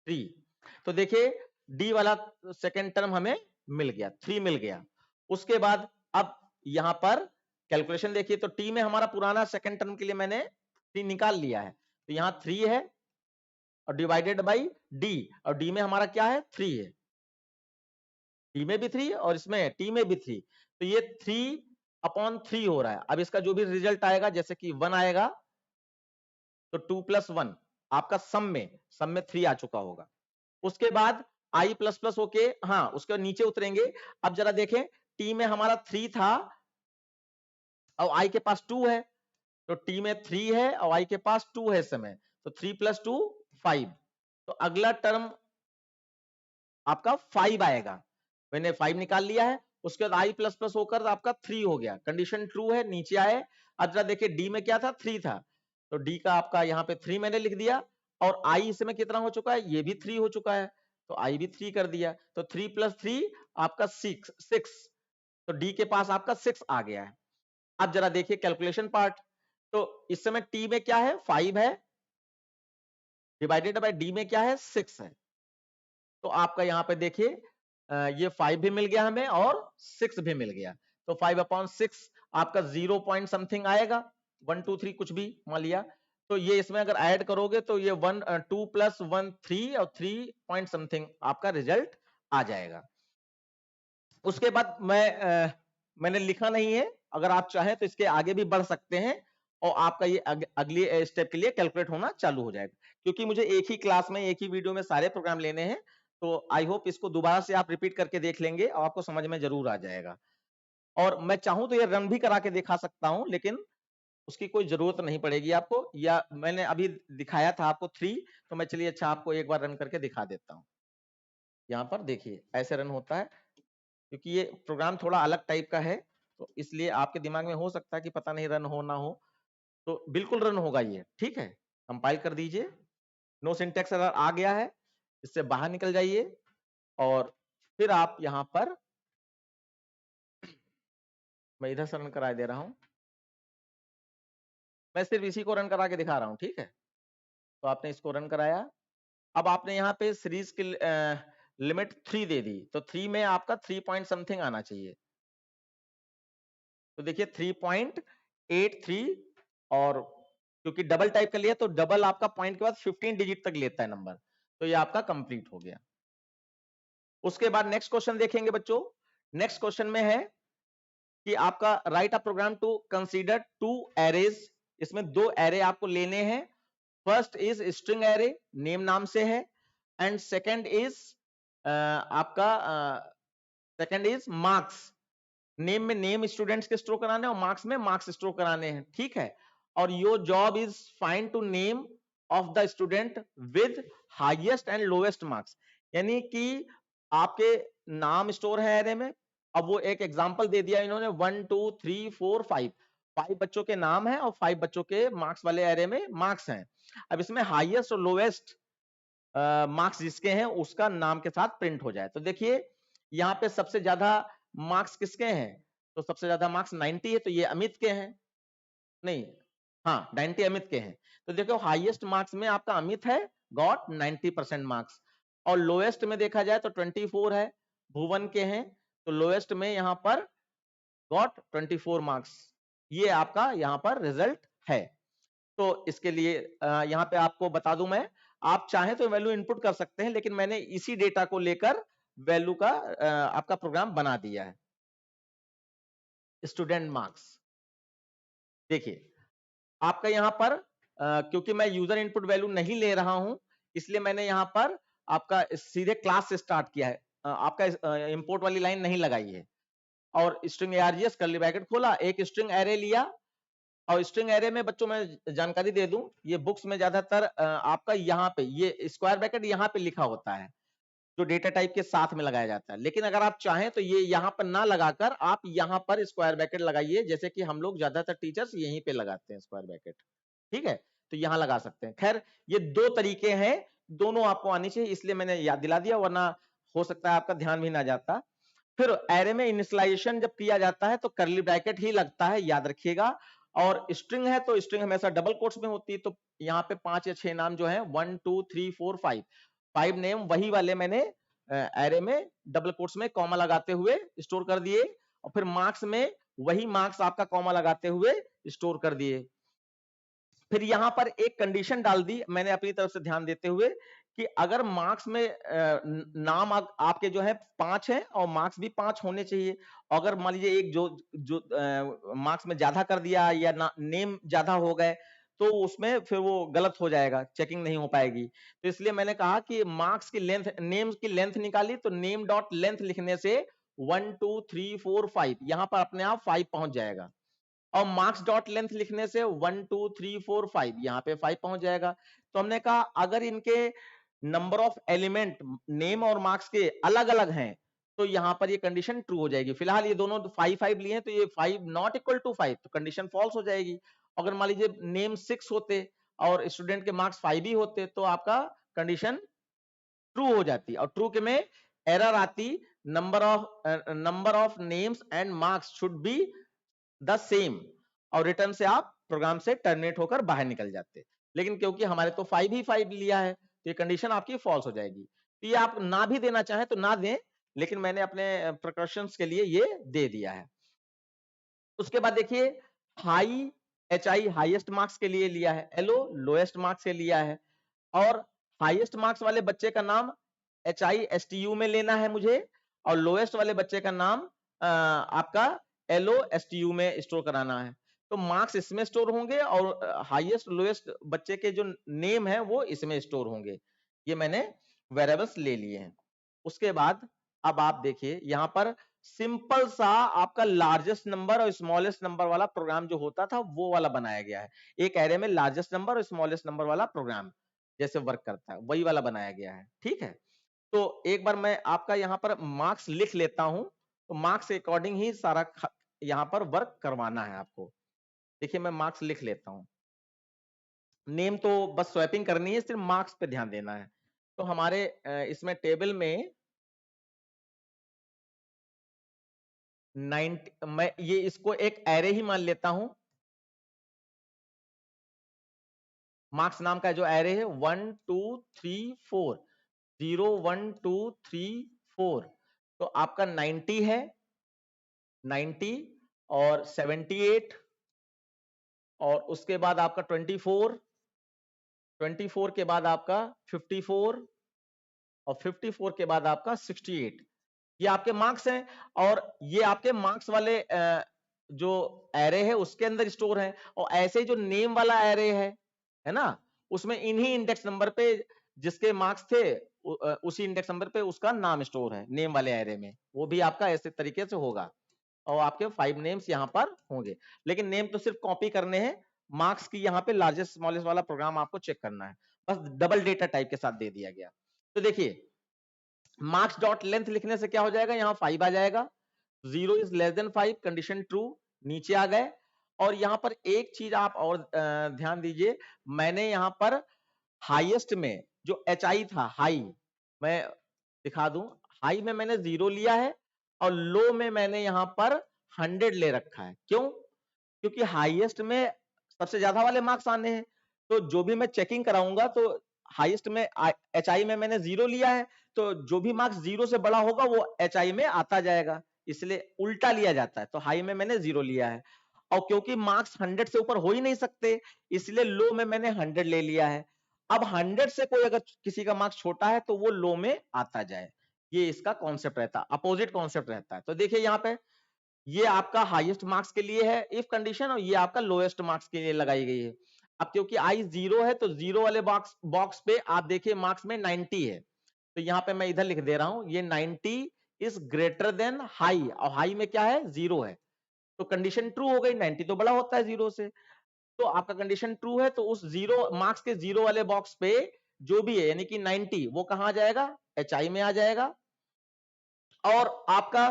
3। तो देखिए d वाला सेकंड टर्म हमें मिल गया, 3 मिल गया। उसके बाद अब यहां पर कैलकुलेशन देखिए, तो t में हमारा पुराना सेकंड टर्म के लिए मैंने 3 निकाल लिया है, तो यहां 3 है और डिवाइडेड बाई d, और d में हमारा क्या है, 3 है, t में भी 3 और इसमें t में भी 3, तो ये 3/3 हो रहा है। अब इसका जो भी रिजल्ट आएगा, जैसे कि 1 आएगा तो 2 + 1 आपका सम में 3 आ चुका होगा। उसके बाद i प्लस प्लस होके, हाँ उसके बाद नीचे उतरेंगे। अब जरा देखें, t में हमारा 3 था और i के पास 2 है, तो t में 3 है और i के पास 2 है इस समय, तो 3 + 2 5, तो अगला टर्म आपका 5 आएगा। मैंने 5 निकाल लिया है। उसके बाद i प्लस प्लस होकर आपका 3 हो गया, कंडीशन ट्रू है, नीचे आए। अब जरा देखिए d में क्या था, 3 था, तो d का आपका यहाँ पे 3 मैंने लिख दिया, और i इसमें कितना हो चुका है, ये भी 3 हो चुका है, तो i भी 3 कर दिया, तो 3 + 3 आपका 6, तो d के पास आपका 6 आ गया है। अब जरा देखिए कैलकुलेशन पार्ट, तो इस समय t में क्या है, 5 है, डिवाइडेड बाय d में क्या है, 6 है, तो आपका यहाँ पे देखिए ये 5 भी मिल गया हमें और 6 भी मिल गया, तो 5/6 आपका 0 पॉइंट समथिंग आएगा, 1 2 3 कुछ भी मान लिया, तो ये इसमें अगर ऐड करोगे तो ये 2 + 1 3 और 3 पॉइंट समथिंग आपका रिजल्ट आ जाएगा। उसके बाद मैंने लिखा नहीं है, अगर आप चाहें तो इसके आगे भी बढ़ सकते हैं और आपका ये अगले स्टेप के लिए कैलकुलेट होना चालू हो जाएगा, क्योंकि मुझे एक ही क्लास में एक ही वीडियो में सारे प्रोग्राम लेने हैं, तो आई होप इसको दोबारा से आप रिपीट करके देख लेंगे और आपको समझ में जरूर आ जाएगा। और मैं चाहूं तो ये रन भी करा के दिखा सकता हूं, लेकिन उसकी कोई जरूरत नहीं पड़ेगी आपको, या मैंने अभी दिखाया था आपको 3, तो मैं चलिए अच्छा आपको एक बार रन करके दिखा देता हूं। यहाँ पर देखिए ऐसे रन होता है, क्योंकि ये प्रोग्राम थोड़ा अलग टाइप का है, तो इसलिए आपके दिमाग में हो सकता है कि पता नहीं रन हो ना हो, तो बिल्कुल रन होगा ये, ठीक है। कंपाइल कर दीजिए, नो सिंटैक्स एरर आ गया है, इससे बाहर निकल जाइए और फिर आप यहां पर, मैं इधर से रन करा दे रहा हूं, मैं सिर्फ इसी को रन करा के दिखा रहा हूं, ठीक है। तो आपने इसको रन कराया, अब आपने यहाँ पे सीरीज की लिमिट 3 दे दी, तो 3 में आपका 3 पॉइंट समथिंग आना चाहिए, तो देखिए 3.83, और क्योंकि डबल टाइप कर लिया तो डबल आपका पॉइंट के बाद 15 डिजिट तक लेता है नंबर, तो ये आपका कंप्लीट हो गया। उसके बाद नेक्स्ट क्वेश्चन देखेंगे बच्चों। नेक्स्ट क्वेश्चन में है कि आपका write a program to consider 2 arrays, इसमें 2 एरे आपको लेने हैं। First is string array, name नाम से है, एंड सेकंड इज आपका सेकंड इज मार्क्स, नेम में नेम स्टूडेंट्स के स्टोर कराने और मार्क्स में मार्क्स स्टोर कराने हैं, ठीक है। और your job is find to name of the student with highest and lowest marks, यानी कि आपके नाम स्टोर है एरे में। अब वो एक एग्जांपल दे दिया इन्होंने, 1 2 3 4 5, 5 बच्चों के नाम है और 5 बच्चों के मार्क्स वाले एरे में मार्क्स हैं। अब इसमें हाईएस्ट और लोएस्ट मार्क्स जिसके हैं उसका नाम के साथ प्रिंट हो जाए, तो देखिए यहाँ पे सबसे ज्यादा मार्क्स किसके हैं, तो सबसे ज्यादा मार्क्स 90 है, तो ये अमित के हैं, नहीं, हाँ 90 अमित के हैं, तो देखो हाईएस्ट मार्क्स में आपका अमित है, गॉट 90% मार्क्स, और लोएस्ट में देखा जाए तो 24 है, भुवन के हैं, तो लोएस्ट में यहाँ पर गॉट 24 मार्क्स, ये आपका यहाँ पर रिजल्ट है। तो इसके लिए यहाँ पे आपको बता दूं मैं, आप चाहें तो वैल्यू इनपुट कर सकते हैं, लेकिन मैंने इसी डेटा को लेकर वैल्यू का आपका प्रोग्राम बना दिया है। स्टूडेंट मार्क्स देखिए आपका यहाँ पर क्योंकि मैं यूजर इनपुट वैल्यू नहीं ले रहा हूं, इसलिए मैंने यहाँ पर आपका सीधे क्लास से स्टार्ट किया है, आपका इंपोर्ट वाली लाइन नहीं लगाई है, और स्ट्रिंग args कर्ली ब्रैकेट खोला, एक स्ट्रिंग एरे लिया, और स्ट्रिंग एरे में बच्चों मैं जानकारी दे दूं, ये बुक्स में ज्यादातर आपका यहाँ पे ये स्क्वायर ब्रैकेट यहाँ पे लिखा होता है, जो डेटा टाइप के साथ में लगाया जाता है, लेकिन अगर आप चाहें तो ये यहाँ पर ना लगाकर आप यहाँ पर स्क्वायर ब्रैकेट लगाइए, जैसे कि हम लोग ज्यादातर टीचर्स यहीं पे लगाते हैं स्क्वायर ब्रैकेट, ठीक है, तो यहाँ लगा सकते हैं। खैर ये 2 तरीके हैं, दोनों आपको आनी चाहिए, इसलिए मैंने याद दिला दिया, वरना हो सकता है आपका ध्यान भी ना जाता। फिर एरे में इनिशियलाइजेशन जब किया जाता है तो करली ब्रैकेट ही लगता है, याद रखिएगा। और स्ट्रिंग है तो स्ट्रिंग हमेशा डबल कोट्स में होती है, तो यहाँ पे 5 या 6 नाम जो है 1 2 3 4 5 नेम वही वाले मैंने एरे में डबल कोट्स में कॉमा लगाते हुए स्टोर कर दिए, और फिर मार्क्स में वही मार्क्स आपका कॉमा लगाते हुए स्टोर कर दिए। फिर यहां पर एक कंडीशन डाल दी मैंने अपनी तरफ से ध्यान देते हुए कि अगर मार्क्स में नाम आपके जो है 5 है और मार्क्स भी 5 होने चाहिए। अगर मान लीजिए एक जो मार्क्स में ज्यादा कर दिया या नेम ज्यादा हो गए तो उसमें फिर वो गलत हो जाएगा, चेकिंग नहीं हो पाएगी। तो इसलिए मैंने कहा कि मार्क्स की लेंथ, नेम की लेंथ निकाली तो नेम डॉट लेंथ लिखने से 1 2 3 4 5 यहां पर अपने आप 5 पहुंच जाएगा, और मार्क्स डॉट लेंथ लिखने से 1 2 3 4 5 यहां पे 5 पहुंच जाएगा। तो हमने कहा अगर इनके नंबर ऑफ एलिमेंट नेम और मार्क्स के अलग अलग हैं तो यहां पर ये कंडीशन ट्रू हो जाएगी। फिलहाल ये दोनों 5 5 लिए हैं तो ये 5 नॉट इक्वल टू 5 तो कंडीशन फॉल्स हो जाएगी। अगर मान लीजिए नेम 6 होते और स्टूडेंट के मार्क्स 5 ही होते तो आपका कंडीशन ट्रू हो जाती, और ट्रू के में एरर आती, number of names and marks should be the same, और रिटर्न से आप प्रोग्राम से टर्मिनेट होकर बाहर निकल जाते। लेकिन क्योंकि हमारे तो 5 ही 5 लिया है तो ये कंडीशन आपकी फॉल्स हो जाएगी। तो ये आप ना भी देना चाहें तो ना दें, लेकिन मैंने अपने प्रिकॉशंस के लिए ये दे दिया है। उसके बाद देखिए high, H I highest marks के लिए लिया है, एलओ लोएस्ट मार्क्स के लिया है, और हाईएस्ट मार्क्स वाले बच्चे का नाम H I S T U में लेना है मुझे, और लोएस्ट वाले बच्चे का नाम आपका एलओ एस टी यू में स्टोर कराना है। तो मार्क्स इसमें स्टोर होंगे और हाईएस्ट लोएस्ट बच्चे के जो नेम है वो इसमें स्टोर होंगे। ये मैंने वेरिएबल्स ले लिए हैं। उसके बाद अब आप देखिए यहां पर सिंपल सा आपका लार्जेस्ट नंबर और स्मॉलेस्ट नंबर वाला प्रोग्राम जो होता था वो वाला बनाया गया है। एक एरे में लार्जेस्ट नंबर और स्मॉलेस्ट नंबर वाला प्रोग्राम जैसे वर्क करता है वही वाला बनाया गया है, ठीक है। तो एक बार मैं आपका यहाँ पर मार्क्स लिख लेता हूं, तो मार्क्स के अकॉर्डिंग ही सारा यहाँ पर वर्क करवाना है आपको। देखिए मैं मार्क्स लिख लेता हूं, नेम तो बस स्वैपिंग करनी है, सिर्फ मार्क्स पे ध्यान देना है। तो हमारे इसमें टेबल में 90, मैं ये इसको एक एरे ही मान लेता हूं। मार्क्स नाम का जो एरे है 1 2 3 4 0 1 2 3 4, तो आपका 90 है, 90 और 78, और उसके बाद आपका 24, 24 के बाद आपका 54, और 54 के बाद आपका 68। ये आपके मार्क्स हैं, और ये आपके मार्क्स वाले जो एरे है उसके अंदर स्टोर है। और ऐसे जो नेम वाला एरे है ना, उसमें इन्हीं इंडेक्स नंबर पे जिसके मार्क्स थे उसी इंडेक्स नंबर पे उसका नाम स्टोर है नेम वाले एरे में, वो भी आपका ऐसे तरीके से होगा। और आपके 5 नेम्स यहाँ पर होंगे, लेकिन नेम तो सिर्फ कॉपी करने हैं, मार्क्स की यहाँ पे लार्जेस्ट स्मॉलेस्ट वाला प्रोग्राम आपको चेक करना है, बस डबल डेटा टाइप के साथ दे दिया गया। तो देखिए मार्क्स डॉट लेंथ लिखने से क्या हो जाएगा, यहाँ 5 आ जाएगा, 0 is less then 5 condition true, नीचे आ गए। और यहाँ पर एक चीज आप और ध्यान दीजिए, मैंने यहाँ पर हाईएस्ट में जो एच आई था, हाई मैं दिखा दूं, हाई में मैंने 0 लिया है और लो में मैंने यहाँ पर 100 ले रखा है। क्यों? क्योंकि हाईएस्ट में सबसे ज्यादा वाले मार्क्स आने हैं, तो जो भी मैं चेकिंग कराऊंगा तो हाईएस्ट में एच आई में मैंने 0 लिया है, तो जो भी मार्क्स 0 से बड़ा होगा वो एच आई में आता जाएगा, इसलिए उल्टा लिया जाता है। तो हाई में मैंने 0 लिया है, और क्योंकि मार्क्स 100 से ऊपर हो ही नहीं सकते इसलिए लो में मैंने 100 ले लिया है। अब 100 से कोई अगर किसी का मार्क्स छोटा है तो वो लो में आता जाए, ये इसका कॉन्सेप्ट रहता है, अपोजिट कॉन्सेप्ट रहता है। तो देखिए यहाँ पे ये आपका हाईएस्ट मार्क्स के लिए है इफ कंडीशन, और ये आपका लोएस्ट मार्क्स के लिए लगाई गई है। अब क्योंकि आई 0 है तो 0 वाले बॉक्स पे आप देखिए मार्क्स में 90 है, तो यहाँ पे मैं इधर लिख दे रहा हूं ये 90 इज ग्रेटर देन हाई, और हाई में क्या है 0 है, तो कंडीशन ट्रू हो गई, 90 तो बड़ा होता है 0 से, तो आपका कंडीशन ट्रू है। तो उस 0 मार्क्स के 0 वाले बॉक्स पे जो भी है यानी कि 90 वो कहां आ जाएगा, एच आई में आ जाएगा। और आपका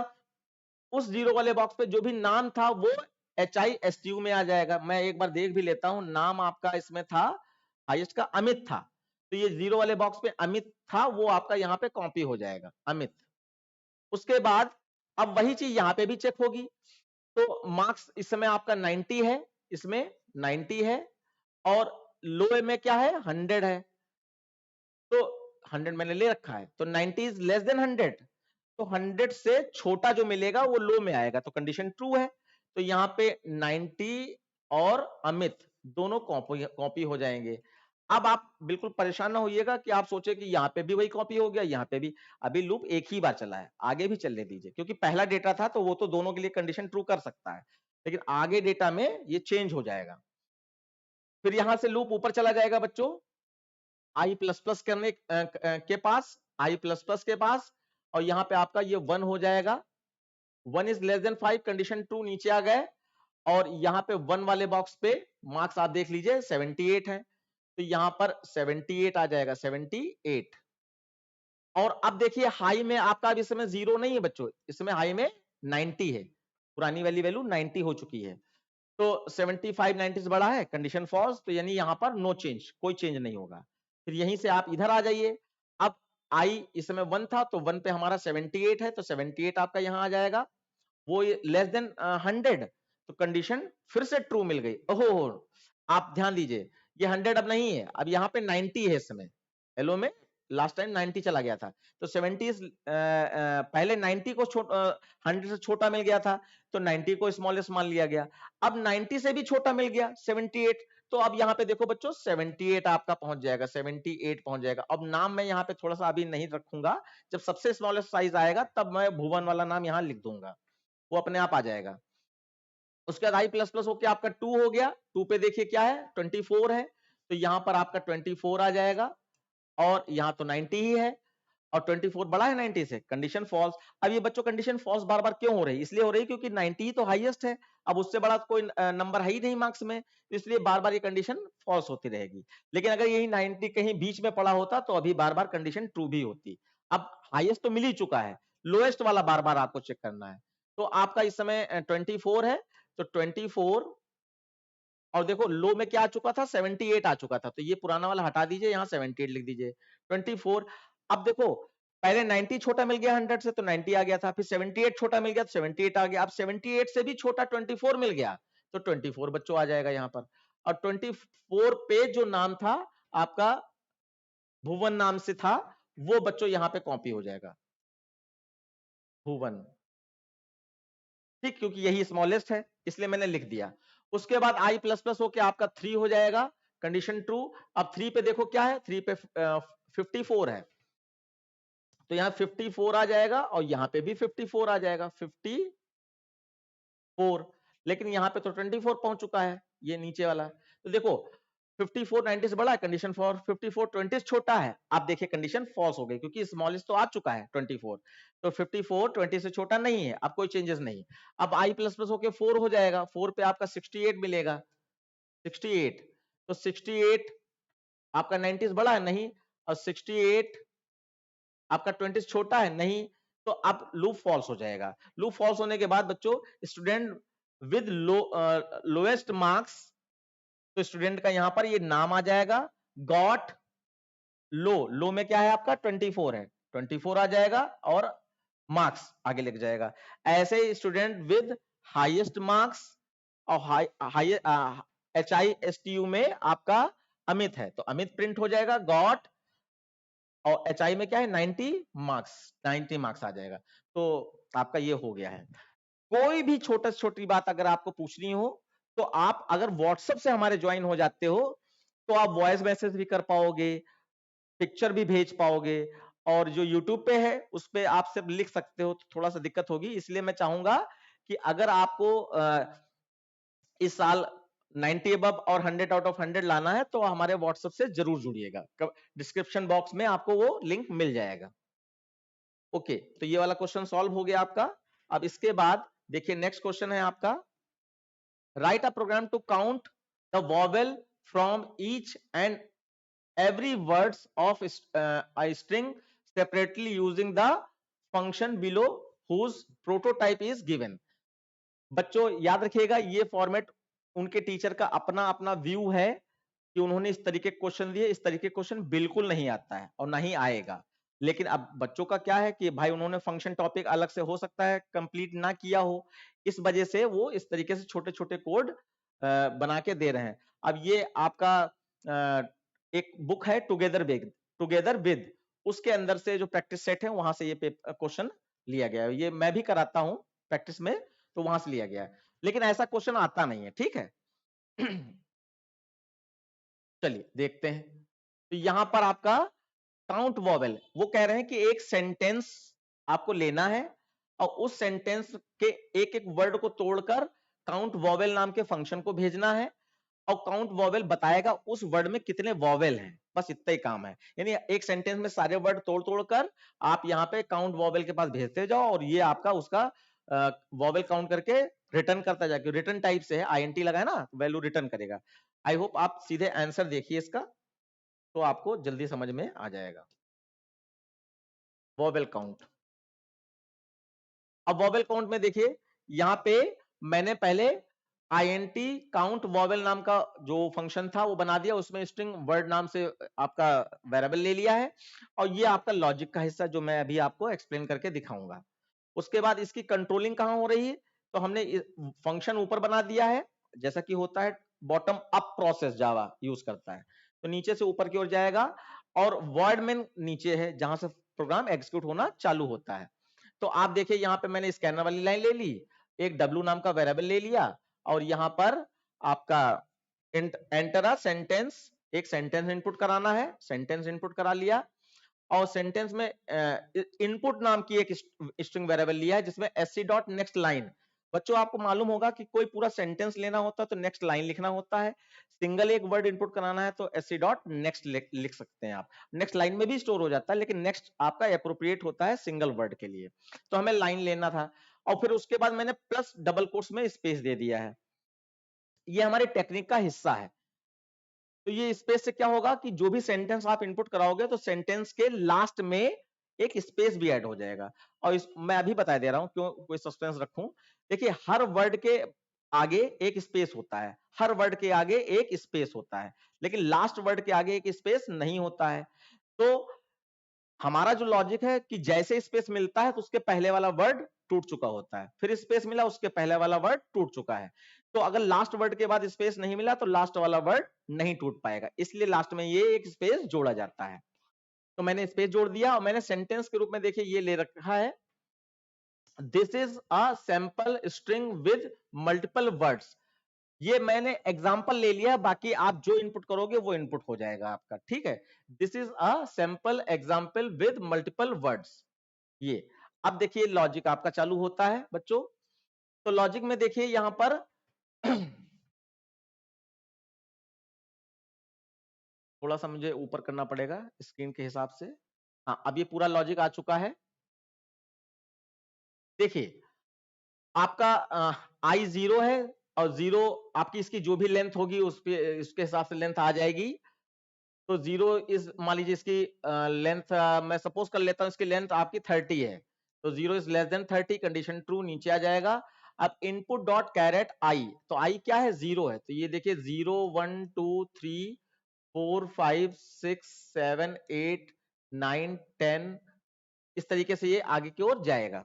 उस 0 वाले बॉक्स पे जो भी नाम था वो H I S T U में आ जाएगा। मैं एक बार देख भी लेता हूं, नाम आपका इसमें था हाईएस्ट का अमित था, तो ये जीरो वाले बॉक्स पे अमित था, वो आपका यहाँ पे कॉपी हो जाएगा अमित। उसके बाद अब वही चीज यहाँ पे भी चेक होगी। तो मार्क्स इस समय आपका 90 है, इसमें 90 है, और लो में क्या है 100 है, तो 100 मैंने ले रखा है, तो 90 इज लेस देन 100, तो 100 से छोटा जो मिलेगा वो लो में आएगा, तो कंडीशन ट्रू है। तो यहाँ पे 90 और अमित दोनों कॉपी हो जाएंगे। अब आप बिल्कुल परेशान ना होइएगा कि आप सोचे कि यहाँ पे भी वही कॉपी हो गया, यहाँ पे भी। अभी लूप एक ही बार चला है, आगे भी चलने दीजिए, क्योंकि पहला डेटा था तो वो तो दोनों के लिए कंडीशन ट्रू कर सकता है, लेकिन आगे डेटा में ये चेंज हो जाएगा। फिर यहां से लूप ऊपर चला जाएगा बच्चों, आई प्लस प्लस करने के पास, आई प्लस प्लस के पास, और यहां पे आपका ये 1 हो जाएगा। 1 इज लेस देन 5, कंडीशन 2 नीचे आ गए, और यहां पे 1 वाले बॉक्स पे मार्क्स आप देख लीजिए 78 है, तो यहां पर 78 आ जाएगा, 78। और अब देखिए हाई में आपका अब इस समय 0 नहीं है बच्चों, इस समय हाई में 90 है, पुरानी वाली वैल्यू 90 हो चुकी है, तो 75 90 से बड़ा है, कंडीशन फॉल्स, तो यानी यहां पर नो चेंज, कोई चेंज नहीं होगा। फिर यहीं से आप इधर आ जाइए, अब आई इस समय 1 था, तो 1 पे हमारा 78 है, तो 78 आपका यहां आ जाएगा, वो लेस देन 100, तो कंडीशन फिर से ट्रू मिल गई। ओहो, आप ध्यान दीजिए, ये 100 अब नहीं है, अब यहाँ पे 90 है इस समय, हेलो में लास्ट टाइम 90 चला गया था, तो 70 पहले 90 को 100 से छोटा मिल गया था, तो 90 को स्मॉलेस्ट मान लिया गया। अब 90 से भी छोटा मिल गया 78, तो अब यहाँ पे देखो बच्चों 78 आपका पहुंच जाएगा, 78 पहुंच जाएगा। अब नाम मैं यहाँ पे थोड़ा सा अभी नहीं रखूंगा, जब सबसे स्मॉलेस्ट साइज आएगा तब मैं भुवन वाला नाम यहाँ लिख दूंगा, वो अपने आप आ जाएगा। उसके बाद आई प्लस प्लस होके आपका 2 हो गया, 2 पे देखिए क्या है 24 है, तो यहां पर आपका 24 आ जाएगा, और यहां तो 90 ही है, और 24 बड़ा है 90 से, कंडीशन फॉल्स। अब ये बच्चों कंडीशन फॉल्स बार बार क्यों हो रही है, इसलिए हो रही है क्योंकि 90 ही तो हाईएस्ट है, अब उससे बड़ा कोई नंबर है ही नहीं मार्क्स में, इसलिए बार बार ये कंडीशन फॉल्स होती रहेगी। लेकिन अगर यही 90 कहीं बीच में पड़ा होता तो अभी बार बार कंडीशन ट्रू भी होती। अब हाईएस्ट तो मिल ही चुका है, लोएस्ट वाला बार बार आपको चेक करना है। तो आपका इस समय 24 है, तो 24, और देखो लो में क्या आ चुका था 78 आ चुका था, तो ये पुराना वाला हटा दीजिए, यहाँ 78 लिख दीजिए, 24। अब देखो पहले 90 छोटा मिल गया 100 से, तो 90 आ गया था, फिर 78 छोटा मिल गया तो 78 आ गया, अब 78 से भी छोटा 24 मिल गया, तो 24 बच्चों आ जाएगा यहाँ पर। और 24 पे जो नाम था आपका भुवन नाम से था, वो बच्चों यहाँ पे कॉपी हो जाएगा, भुवन, ठीक, क्योंकि यही स्मॉलेस्ट है इसलिए मैंने लिख दिया। उसके बाद आई प्लस प्लस होके आपका 3 हो जाएगा, कंडीशन ट्रू। अब 3 पे देखो क्या है, 3 पे 54 है, तो यहाँ 54 आ जाएगा, और यहाँ पे भी 54 आ जाएगा, 54, लेकिन यहाँ पे तो 24 पहुंच चुका है ये नीचे वाला। तो देखो 54 90 से बड़ा है, कंडीशन फॉर 54 20 से छोटा है, आप देखिए कंडीशन फॉल्स हो गई, क्योंकि स्मॉलेस्ट तो आ चुका है 24, तो 54 20 से छोटा नहीं है, अब कोई चेंजेस नहीं। अब आई प्लस प्लस होके 4 हो जाएगा, 4 पे आपका 68 मिलेगा, 68, तो 68 आपका 90 से बड़ा है नहीं, और 68 आपका 20 से छोटा है नहीं, तो अब लूप फॉल्स हो जाएगा। लूप फॉल्स होने के बाद बच्चों स्टूडेंट विद लोएस्ट मार्क्स, तो स्टूडेंट का यहां पर ये नाम आ जाएगा, गॉट लो में क्या है आपका 24 है, 24 आ जाएगा, और मार्क्स आगे लिख जाएगा। ऐसे ही स्टूडेंट विद हाईएस्ट मार्क्स, और हाई HISTU में आपका अमित है, तो अमित प्रिंट हो जाएगा, गॉट, और HI में क्या है 90 मार्क्स, 90 मार्क्स आ जाएगा। तो आपका ये हो गया है। कोई भी छोटा से छोटी बात अगर आपको पूछनी हो, तो आप अगर व्हाट्सएप से हमारे ज्वाइन हो जाते हो, तो आप वॉइस मैसेज भी कर पाओगे, पिक्चर भी भेज पाओगे, और जो यूट्यूब पे है उस पे आप सिर्फ लिख सकते हो, तो थोड़ा सा दिक्कत होगी, इसलिए मैं चाहूंगा कि अगर आपको इस साल 90 अबव और 100 आउट ऑफ 100 लाना है, तो हमारे व्हाट्सएप से जरूर जुड़िएगा, डिस्क्रिप्शन बॉक्स में आपको वो लिंक मिल जाएगा। ओके, तो ये वाला क्वेश्चन सॉल्व हो गया आपका। अब इसके बाद देखिए नेक्स्ट क्वेश्चन है आपका, write a program to count the vowel from each and every words of a string separately using the function below whose prototype is given। बच्चों याद रखिएगा, ये फॉर्मेट उनके टीचर का अपना अपना व्यू है कि उन्होंने इस तरीके के क्वेश्चन दिए, इस तरीके के क्वेश्चन बिल्कुल नहीं आता है और ना ही आएगा। लेकिन अब बच्चों का क्या है कि भाई उन्होंने फंक्शन टॉपिक अलग से हो सकता है कंप्लीट ना किया हो, इस वजह से वो इस तरीके से छोटे-छोटे कोड बना के दे रहे हैं। अब ये आपका एक बुक है टुगेदर विद, उसके अंदर से जो प्रैक्टिस सेट है वहां से ये क्वेश्चन लिया गया है। ये मैं भी कराता हूं प्रैक्टिस में, तो वहां से लिया गया है, लेकिन ऐसा क्वेश्चन आता नहीं है, ठीक है। चलिए देखते हैं। तो यहां पर आपका काउंट वॉवेल, वो कह रहे हैं कि एक सेंटेंस आपको लेना है और उस सेंटेंस के एक एक वर्ड को तोड़कर काउंट वॉवेल नाम के फंक्शन को भेजना है और काउंट वॉवेल बताएगा उस वर्ड में कितने वॉवेल हैं, बस इतना ही काम है। यानी एक सेंटेंस में सारे वर्ड तोड़ तोड़कर आप यहाँ पे काउंट वॉवेल के पास भेजते जाओ और ये आपका उसका वॉवेल काउंट करके रिटर्न करता जाए। रिटर्न टाइप से है, आईएनटी लगा है ना, वैल्यू रिटर्न करेगा। आई होप आप सीधे आंसर देखिए इसका, तो आपको जल्दी समझ में आ जाएगा। वॉवेल काउंट, अब वॉवेल काउंट में देखिए यहां पे मैंने पहले आईएनटी काउंट वॉवेल नाम का जो फंक्शन था वो बना दिया, उसमें स्ट्रिंग वर्ड नाम से आपका वेरिएबल ले लिया है और ये आपका लॉजिक का हिस्सा जो मैं अभी आपको एक्सप्लेन करके दिखाऊंगा। उसके बाद इसकी कंट्रोलिंग कहां हो रही है, तो हमने फंक्शन ऊपर बना दिया है, जैसा कि होता है बॉटम अप प्रोसेस जावा यूज करता है, तो नीचे से ऊपर की ओर जाएगा और वर्ड में नीचे है जहां से प्रोग्राम एग्जीक्यूट होना चालू होता है। तो आप देखिए यहाँ पे मैंने स्कैनर वाली लाइन ले ली, एक w नाम का वेरिएबल ले लिया और यहाँ पर आपका एंटर अ सेंटेंस, एक सेंटेंस इनपुट कराना है, सेंटेंस इनपुट करा लिया और सेंटेंस में इनपुट नाम की एक स्ट्रिंग वेरिएबल लिया है जिसमें sc डॉट नेक्स्ट लाइन। बच्चों आपको मालूम होगा कि कोई पूरा सेंटेंस लेना होता है तो नेक्स्ट लाइन लिखना होता है, सिंगल एक वर्ड इनपुट कराना है तो sc डॉट नेक्स्ट लिख सकते हैं आप। नेक्स्ट लाइन में भी स्टोर हो जाता है लेकिन नेक्स्ट आपका एप्रोप्रिएट होता है सिंगल वर्ड के लिए, तो हमें लाइन लेना था और फिर उसके बाद मैंने प्लस डबल कोट्स में स्पेस दे दिया है। ये हमारे टेक्निक का हिस्सा है। तो ये स्पेस से क्या होगा कि जो भी सेंटेंस आप इनपुट कराओगे तो सेंटेंस के लास्ट में एक स्पेस भी ऐड हो जाएगा। और मैं अभी बता दे रहा हूं क्यों कोई सस्पेंस रखूं। देखिए हर वर्ड के आगे एक स्पेस होता है, हर वर्ड के आगे एक स्पेस होता है, लेकिन लास्ट वर्ड के आगे एक स्पेस नहीं होता है। तो हमारा जो लॉजिक है कि जैसे स्पेस मिलता है तो उसके पहले वाला वर्ड टूट चुका होता है, फिर स्पेस मिला उसके पहले वाला वर्ड टूट चुका है। तो अगर लास्ट वर्ड के बाद स्पेस नहीं मिला तो लास्ट वाला वर्ड नहीं टूट पाएगा, इसलिए लास्ट में ये एक स्पेस जोड़ा जाता है। तो मैंने स्पेस जोड़ दिया और मैंने सेंटेंस के रूप में देखिए ये ले रखा है, this is a sample string with multiple words. ये मैंने एग्जांपल ले लिया, बाकी आप जो इनपुट करोगे वो इनपुट हो जाएगा आपका, ठीक है। This is a sample example with multiple words. ये अब देखिए लॉजिक आपका चालू होता है बच्चों। तो लॉजिक में देखिए यहां पर थोड़ा सा मुझे ऊपर करना पड़ेगा स्क्रीन के हिसाब से। हाँ अब ये पूरा लॉजिक आ चुका है। देखिए आपका आई 0 है और 0 आपकी इसकी जो भी लेंथ होगी उस पे इसके हिसाब से लेंथ आ जाएगी। तो 0 इस मान लीजिए इसकी लेंथ मैं सपोज कर लेता हूं इसकी लेंथ आपकी 30 है, तो 0 is less then 30, condition true, नीचे आ जाएगा। अब इनपुट डॉट कैरेट आई, तो आई क्या है 0 है, तो ये देखिए 0 1 2 3 4 5 6 7 8 9 10, इस तरीके से ये आगे की ओर जाएगा।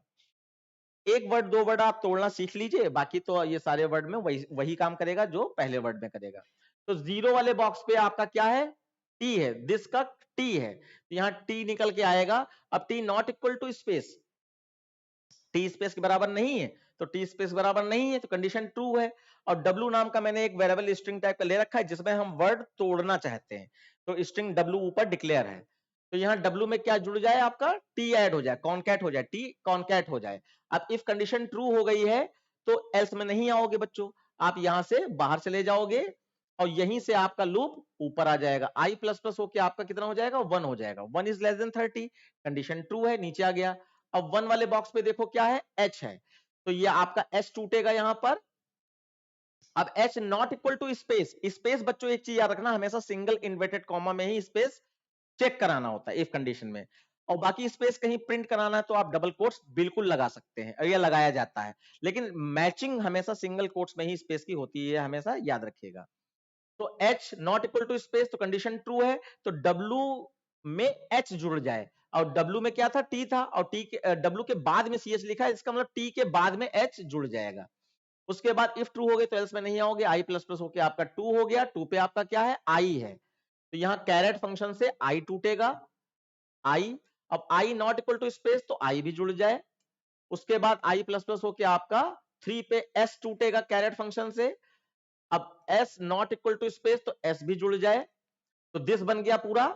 एक वर्ड दो वर्ड आप तोड़ना सीख लीजिए, बाकी तो ये सारे वर्ड में वही काम करेगा जो पहले वर्ड में करेगा। तो 0 वाले बॉक्स पे आपका क्या है, टी है, दिस का टी है, तो यहाँ टी निकल के आएगा। अब t not equal to space, t space के बराबर नहीं है, तो टी स्पेस बराबर नहीं है तो कंडीशन ट्रू है। और डब्ल्यू नाम का मैंने एक वेरिएबल स्ट्रिंग टाइप का ले रखा है जिसमें हम वर्ड तोड़ना चाहते हैं, तो स्ट्रिंग डब्ल्यू ऊपर डिक्लेयर है, तो यहाँ डब्ल्यू में क्या जुड़ जाए आपका टी ऐड हो जाए, कॉन्कैट हो जाए, टी कॉन्कैट हो जाए। अब इफ कंडीशन ट्रू हो गई है तो एल्स में नहीं आओगे बच्चों, आप यहां से बाहर चले जाओगे और यहीं से आपका लूप ऊपर आ जाएगा, आई प्लस प्लस होकर आपका कितना हो जाएगा 1 हो जाएगा, 1 is less then 30, condition true है, नीचे आ गया। अब 1 वाले बॉक्स पे देखो क्या है, एच है, तो ये आपका एच टूटेगा यहां पर। अब h not equal to space, space बच्चों एक चीज याद रखना, हमेशा सिंगल इन्वर्टेड कॉमा में ही स्पेस चेक कराना होता है इफ कंडीशन में, और बाकी स्पेस कहीं प्रिंट कराना है तो आप डबल कोट्स बिल्कुल लगा सकते हैं, या लगाया जाता है, लेकिन मैचिंग हमेशा सिंगल कोट्स में ही स्पेस की होती है, हमेशा याद रखिएगा। तो H not equal to space, तो कंडीशन ट्रू है, तो W में H जुड़ जाए, और W में क्या था, T था, और T के W के बाद में CH लिखा है, इसका मतलब T के बाद में H जुड़ जाएगा। उसके बाद इफ ट्रू हो गए तो एल्स में नहीं आओगे, I प्लस प्लस होके आपका 2 हो गया, 2 पे आपका क्या है, I है, तो यहां कैरेट फंक्शन से I टूटेगा, I, अब I not equal to space, तो I भी जुड़ जाए, उसके बाद I प्लस प्लस होके आपका 3 पे S टूटेगा कैरेट फंक्शन से, अब S not equal to space, तो S भी जुड़ जाए, तो दिस बन गया पूरा।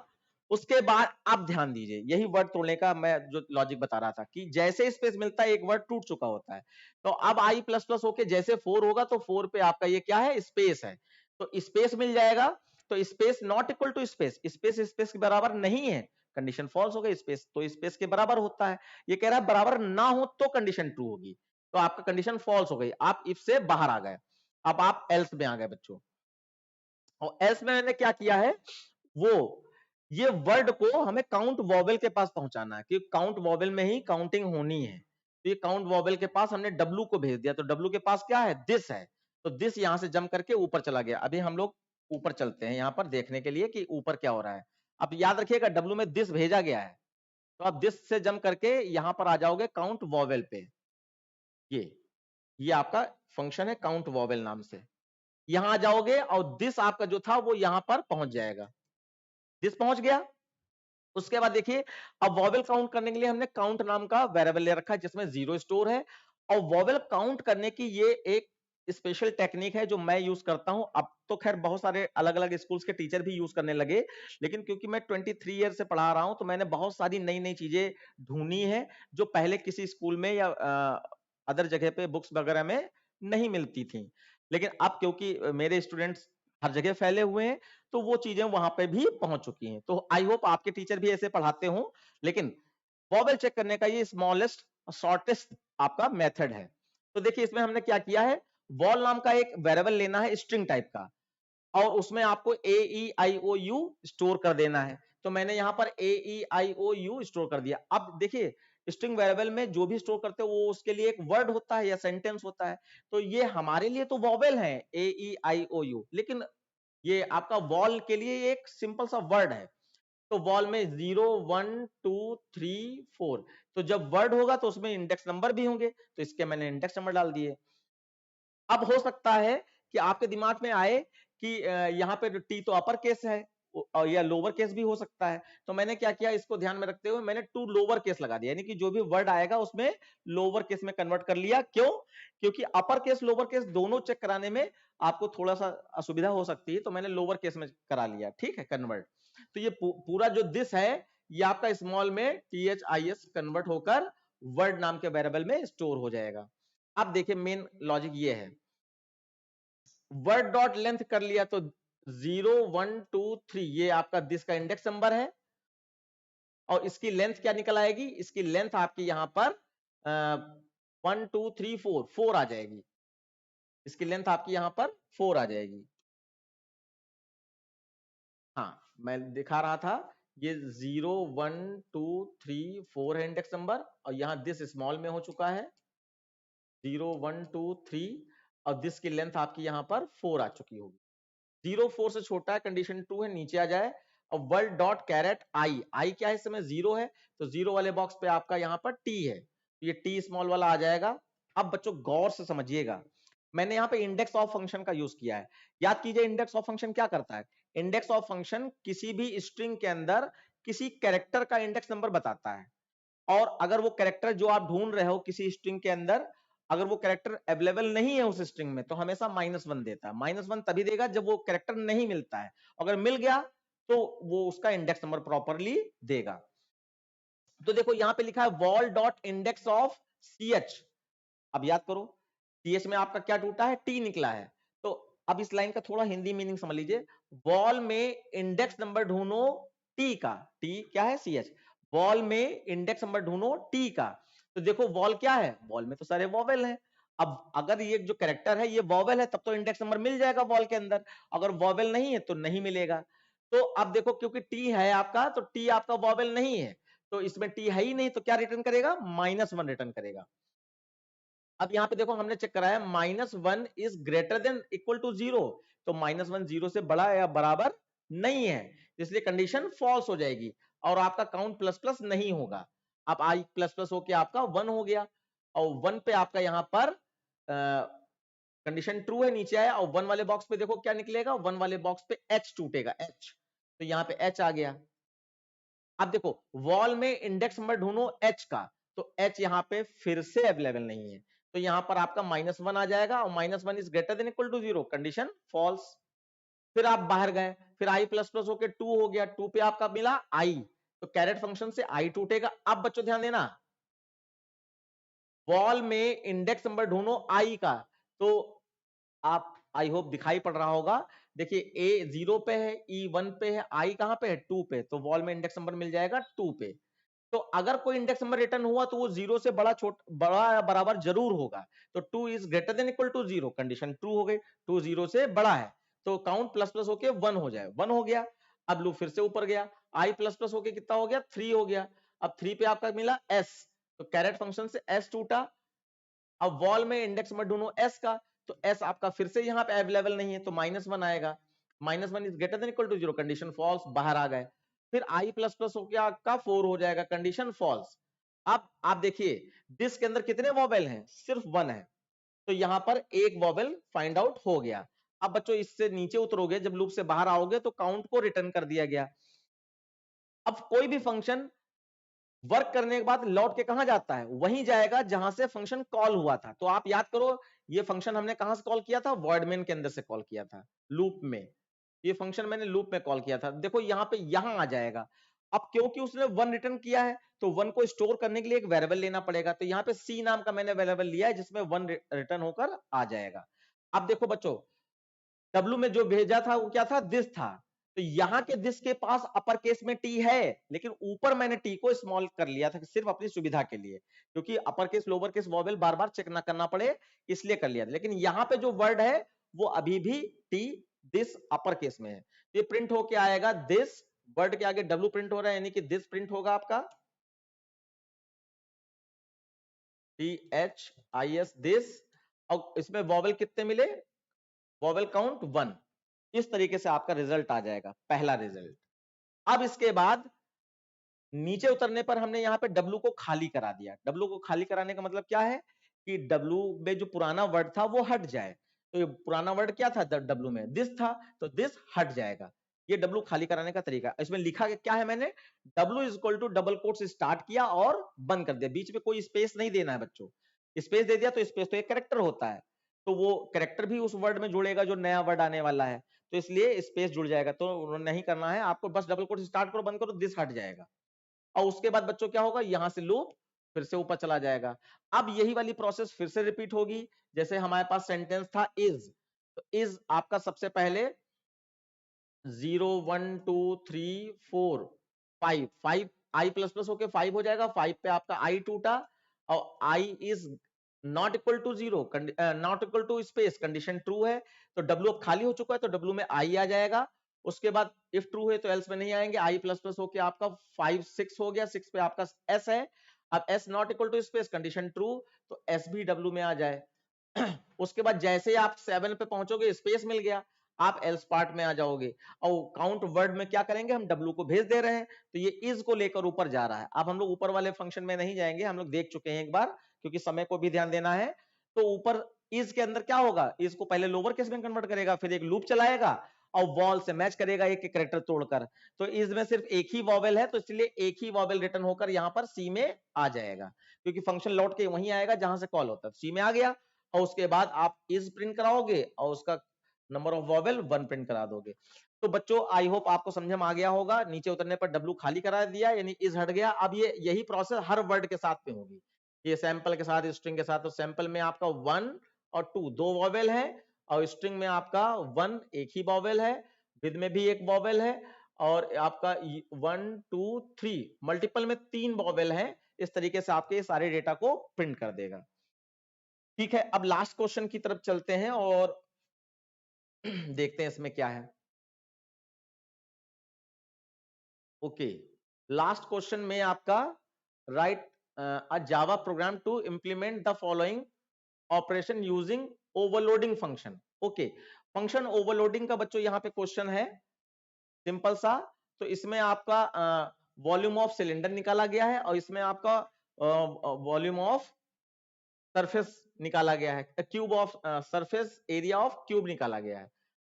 उसके बाद आप ध्यान दीजिए, यही वर्ड तोड़ने का मैं जो लॉजिक बता रहा था कि जैसे स्पेस मिलता है एक वर्ड टूट चुका होता है, तो अब I प्लस प्लस होके जैसे 4 होगा तो 4 पे आपका ये क्या है, स्पेस है, तो स्पेस मिल जाएगा, तो space not equal to space, space space के बराबर नहीं है, कंडीशन फॉल्स हो गई, स्पेस तो स्पेस के बराबर होता है, ये कह रहा है बराबर ना हो तो कंडीशन ट्रू होगी, तो आपका कंडीशन फॉल्स हो गई, आप इफ से बाहर आ गए, अब आप एल्स में आ गए बच्चों, और एल्स में मैंने क्या किया है, वो ये वर्ड को हमें काउंट वॉवेल के पास पहुंचाना है, कि काउंट वॉवेल में ही काउंटिंग होनी है, तो ये काउंट वॉवेल के पास हमने डब्लू को भेज दिया, तो डब्लू के पास क्या है, दिस है, तो दिस यहां से जंप करके ऊपर चला गया, अभी हम लोग ऊपर चलते हैं यहां पर देखने के लिए कि ऊपर क्या हो रहा है, अब याद रखिएगा डब्लू में दिस भेजा गया है, तो आप दिस से जंप करके यहां पर आ जाओगे काउंट वॉवेल पे, ये आपका फंक्शन है काउंट वॉवेल नाम से, यहां आ जाओगे और दिस आपका जो था वो यहां पर पहुंच जाएगा, दिस पहुंच गया, उसके बाद देखिए, अब वॉवेल काउंट करने के लिए हमने काउंट नाम का वेरिएबल ले रखा है जिसमें जीरो स्टोर है, और वॉवेल काउंट करने की ये एक स्पेशल टेक्निक है जो मैं यूज करता हूं, अब तो खैर बहुत सारे अलग अलग स्कूल्स के टीचर भी यूज करने लगे, लेकिन क्योंकि मैं 23 ईयर से पढ़ा रहा हूं तो मैंने बहुत सारी नई नई चीजें ढूंढी है जो पहले किसी स्कूल में या अदर जगह पे बुक्स वगैरह में नहीं मिलती थी, लेकिन अब क्योंकि मेरे स्टूडेंट्स हर जगह फैले हुए हैं तो वो चीजें वहां पे भी पहुंच चुकी हैं, तो आई होप आपके टीचर भी ऐसे पढ़ाते हो, लेकिन वॉवेल चेक करने का ये स्मॉलेस्ट शॉर्टेस्ट आपका मेथड है, तो देखिए इसमें हमने क्या किया है, वॉल नाम का एक वेरिएबल लेना है स्ट्रिंग टाइप का, और उसमें आपको ए ई आई ओ यू स्टोर कर देना है, तो मैंने यहां पर ए ई आई ओ यू स्टोर कर दिया, अब देखिए स्ट्रिंग वेरिएबल में जो भी स्टोर करते हो वो उसके लिए एक वर्ड होता है या सेंटेंस होता है, तो ये हमारे लिए तो वॉवेल है ए ई आई ओ यू, लेकिन ये आपका वॉल के लिए एक सिंपल सा वर्ड है, तो वॉल में 0 1 2 3 4, तो जब वर्ड होगा तो उसमें इंडेक्स नंबर भी होंगे, तो इसके मैंने इंडेक्स नंबर डाल दिए, अब हो सकता है कि आपके दिमाग में आए कि यहाँ पे टी तो अपर केस है और या लोअर केस भी हो सकता है, तो मैंने क्या किया, इसको ध्यान में रखते हुए मैंने टू लोअर केस लगा दिया, यानी कि जो भी वर्ड आएगा उसमें लोअर केस में कन्वर्ट कर लिया, क्यों, क्योंकि अपर केस लोअर केस दोनों चेक कराने में आपको थोड़ा सा असुविधा हो सकती है, तो मैंने लोअर केस में करा लिया, ठीक है, कन्वर्ट, तो ये पूरा जो दिस है ये आपका स्मॉल में THIS कन्वर्ट होकर वर्ड नाम के वेरिएबल में स्टोर हो जाएगा। अब देखिए मेन लॉजिक ये है, वर्ड डॉट लेंथ कर लिया तो 0 1 2 3 ये आपका दिस का इंडेक्स नंबर है, और इसकी लेंथ क्या निकल आएगी, इसकी लेंथ आपकी यहां पर 1 2 3 4 4 आ जाएगी, इसकी लेंथ आपकी यहां पर 4 आ जाएगी, हाँ मैं दिखा रहा था, ये 0 1 2 3 4 है इंडेक्स नंबर, और यहां दिस स्मॉल में हो चुका है 0 1 2 3, और दिस की लेंथ आपकी यहां पर 4 आ चुकी होगी, 0 4 से छोटा है, कंडीशन 2 है, नीचे आ जाए, अब वर्ड डॉट कैरेट आई, आई क्या है इस समय 0 है, तो 0 वाले बॉक्स पे आपका यहां पर टी है, तो ये टी स्मॉल वाला आ जाएगा। अब बच्चों गौर से समझिएगा, मैंने यहाँ पे इंडेक्स ऑफ फंक्शन का यूज किया है, याद कीजिए इंडेक्स ऑफ फंक्शन क्या करता है, इंडेक्स ऑफ फंक्शन किसी भी स्ट्रिंग के अंदर किसी कैरेक्टर का इंडेक्स नंबर बताता है, और अगर वो कैरेक्टर जो आप ढूंढ रहे हो किसी स्ट्रिंग के अंदर, अगर वो कैरेक्टर अवेलेबल नहीं है उस स्ट्रिंग में तो हमेशा -1 देता है, -1 तभी देगा जब वो कैरेक्टर नहीं मिलता है, अगर मिल गया तो वो उसका इंडेक्स नंबर प्रॉपरली देगा, तो देखो यहां पे लिखा है wall dot index of CH, अब याद करो CH में आपका क्या टूटा है, टी निकला है, तो अब इस लाइन का थोड़ा हिंदी मीनिंग समझ लीजिए, वॉल में इंडेक्स नंबर ढूंढो टी का, टी क्या है CH, वॉल में इंडेक्स नंबर ढूंढो टी का, तो देखो वॉल क्या है, वॉल में तो सारे वॉवेल हैं, अब अगर ये जो कैरेक्टर है ये वॉवेल है तब तो इंडेक्स नंबर मिल जाएगा वॉल के अंदर, अगर वॉवेल नहीं है तो नहीं मिलेगा, तो अब देखो क्योंकि टी है आपका तो टी आपका वॉवेल नहीं है, तो इसमें टी है ही नहीं तो क्या रिटर्न करेगा, -1 रिटर्न करेगा, अब यहां पे देखो हमने चेक कराया -1 is greater than equal to 0, तो -1 0 से बड़ा या बराबर नहीं है, इसलिए कंडीशन फॉल्स हो जाएगी और आपका काउंट प्लस प्लस नहीं होगा। अब i प्लस प्लस होके आपका 1 हो गया और 1 पे आपका यहां पर कंडीशन ट्रू है, नीचे आया और 1 वाले बॉक्स पे देखो क्या निकलेगा, 1 वाले बॉक्स पे h टूटेगा, h, तो यहां पे h आ गया। अब देखो वॉल में इंडेक्स नंबर ढूंढो h का, तो h यहां पे फिर से अवेलेबल नहीं है, तो यहां पर आपका -1 आ जाएगा और -1 is greater than equal to 0, condition false. फिर आप बाहर गए, फिर i प्लस प्लस होके 2 हो गया, 2 पे आपका मिला i, तो कैरेट फंक्शन से i टूटेगा। अब बच्चों ध्यान देना, वॉल में इंडेक्स नंबर ढूंढो i का, तो आप आई होप दिखाई पड़ रहा होगा, देखिए a 0 पे है, e 1 पे है, i कहां पे है 2 पे, तो वॉल में इंडेक्स नंबर मिल जाएगा 2 पे। तो अगर कोई इंडेक्स नंबर रिटर्न हुआ तो वो 0 से बड़ा या बराबर जरूर होगा, तो 2 is greater than equal to 0, condition true हो गई, 2 0 से बड़ा है, तो काउंट प्लस प्लस होके 1 हो जाए, 1 हो गया। अब लूप फिर से ऊपर गया, i प्लस प्लस होके कितना हो गया, 3 हो गया। अब 3 पे आपका मिला s, तो कैरेट फंक्शन से s टूटा। अब वॉल में इंडेक्स नंबर ढूंढो s का, तो s आपका फिर से यहां पे अवेलेबल नहीं है, तो -1 आएगा, -1 is greater than equal to 0, condition false, बाहर आ गए। फिर i प्लस प्लस होकर आपका 4 हो जाएगा, कंडीशन फॉल्स। अब आप देखिए दिस के अंदर कितने वॉवेल हैं, सिर्फ 1 है, तो यहां पर एक वॉवेल फाइंड आउट हो गया। अब बच्चों इससे नीचे उतरोगे, जब लूप से बाहर आओगे तो काउंट को रिटर्न कर दिया गया। अब कोई भी फंक्शन वर्क करने के बाद लौट के कहां जाता है, वहीं जाएगा जहां से फंक्शन कॉल हुआ था। तो आप याद करो ये फंक्शन हमने कहां से कॉल किया था, वॉइड मेन के अंदर से कॉल किया था, लूप में। ये फंक्शन मैंने लूप में कॉल किया था, देखो यहां पे यहां आ जाएगा। अब क्योंकि उसने 1 रिटर्न किया है तो 1 को स्टोर करने के लिए एक वेरिएबल लेना पड़ेगा, तो यहां पे c नाम का मैंने वेरिएबल लिया है जिसमें 1 रिटर्न होकर आ जाएगा। अब देखो बच्चों W में जो भेजा था वो क्या था, दिस था, तो यहां के दिस के पास अपर केस में टी है, लेकिन ऊपर मैंने टी को स्मॉल कर लिया था सिर्फ अपनी सुविधा के लिए, क्योंकि upper case lower case vowel बार बार चेक ना करना पड़े, इसलिए कर लिया था। लेकिन यहां पे जो वर्ड है वो अभी भी टी दिस अपर केस में है, तो ये प्रिंट होके आएगा दिस, वर्ड के आगे W प्रिंट हो रहा है, यानी कि दिस प्रिंट होगा आपका, THIS दिस, और इसमें वॉवेल कितने मिले, वॉवेल काउंट 1। इस तरीके से आपका रिजल्ट आ जाएगा, पहला रिजल्ट। अब इसके बाद नीचे उतरने पर हमने यहां पे W को खाली करा दिया। W को खाली कराने का मतलब क्या है कि W में जो पुराना वर्ड था वो हट जाए, तो ये पुराना वर्ड क्या था W में, दिस था, तो दिस हट जाएगा। ये W खाली कराने का तरीका। इसमें लिखा क्या है, मैंने W is equal to double quotes start किया और बंद कर दिया, बीच में कोई स्पेस नहीं देना है बच्चों। स्पेस दे दिया तो स्पेस तो एक कैरेक्टर होता है, तो वो कैरेक्टर भी उस वर्ड में जुड़ेगा जो नया वर्ड आने वाला है, तो इसलिए स्पेस जुड़ जाएगा, तो नहीं करना है आपको, बस डबल कोट स्टार्ट करो बंद करो, दिस हट जाएगा। और उसके बाद बच्चों क्या होगा, यहां से लूप फिर से ऊपर चला जाएगा। अब यही वाली प्रोसेस फिर से रिपीट होगी, जैसे हमारे पास सेंटेंस था इज, तो इज आपका सबसे पहले 0 1 2 3 4 5 5 आई प्लस प्लस होके 5 हो जाएगा, 5 पे आपका आई टूटा और I is not equal to 0, not equal to space, condition true है, तो डब्ल्यू अब खाली हो चुका है, तो डब्ल्यू में आई आ जाएगा। उसके बाद इफ ट्रू है तो एल्स में नहीं आएंगे, आई प्लस प्लस होके आपका 5 6 हो गया, 6 पे आपका एस है, अब s not equal to space, condition true, तो एस भी डब्ल्यू में आ जाए। उसके बाद जैसे ही आप 7 पे पहुंचोगे, स्पेस मिल गया, आप एल्स पार्ट में आ जाओगे, और काउंट वर्ड में क्या करेंगे, हम डब्ल्यू को भेज दे रहे हैं, तो ये इज को लेकर ऊपर जा रहा है। अब हम लोग ऊपर वाले फंक्शन में नहीं जाएंगे, हम लोग देख चुके हैं एक बार, क्योंकि समय को भी ध्यान देना है। तो ऊपर इज के अंदर क्या होगा, इज को पहले लोअर केस में कन्वर्ट करेगा, फिर एक लूप चलाएगा और वॉल से मैच करेगा एक कैरेक्टर तोड़कर, तो इज में सिर्फ एक ही वॉवेल है, तो इसलिए एक ही वॉवेल रिटर्न होकर यहां पर सी में आ जाएगा, क्योंकि फंक्शन लौट के वहीं आएगा जहां से कॉल होता है, सी में आ गया। और उसके बाद आप इज प्रिंट कराओगे और उसका नंबर ऑफ वॉवेल 1 प्रिंट करा दोगे। तो बच्चों आई होप आपको समझ में आ गया होगा, नीचे उतरने पर W खाली करा दिया, यानी इज हट गया। अब ये यही प्रोसेस हर वर्ड के साथ में होगी, ये सैंपल के साथ, स्ट्रिंग के साथ। तो सैंपल में आपका 1 और 2 दो वॉवेल है, और स्ट्रिंग में आपका 1 एक ही वॉवेल है, विद में भी एक वॉवेल है, और आपका 1 2 3 मल्टीपल में 3 वॉवेल है। इस तरीके से आपके सारे डेटा को प्रिंट कर देगा। ठीक है, अब लास्ट क्वेश्चन की तरफ चलते हैं और देखते हैं इसमें क्या है। ओके, लास्ट क्वेश्चन में आपका write a Java program to implement the following operation using overloading function. Okay, function overloading का बच्चों यहाँ पे क्वेश्चन है सिंपल सा। तो इसमें आपका वॉल्यूम ऑफ सिलेंडर निकाला गया है और इसमें आपका वॉल्यूम ऑफ सरफेस निकाला गया है, cube of surface area of cube निकाला गया है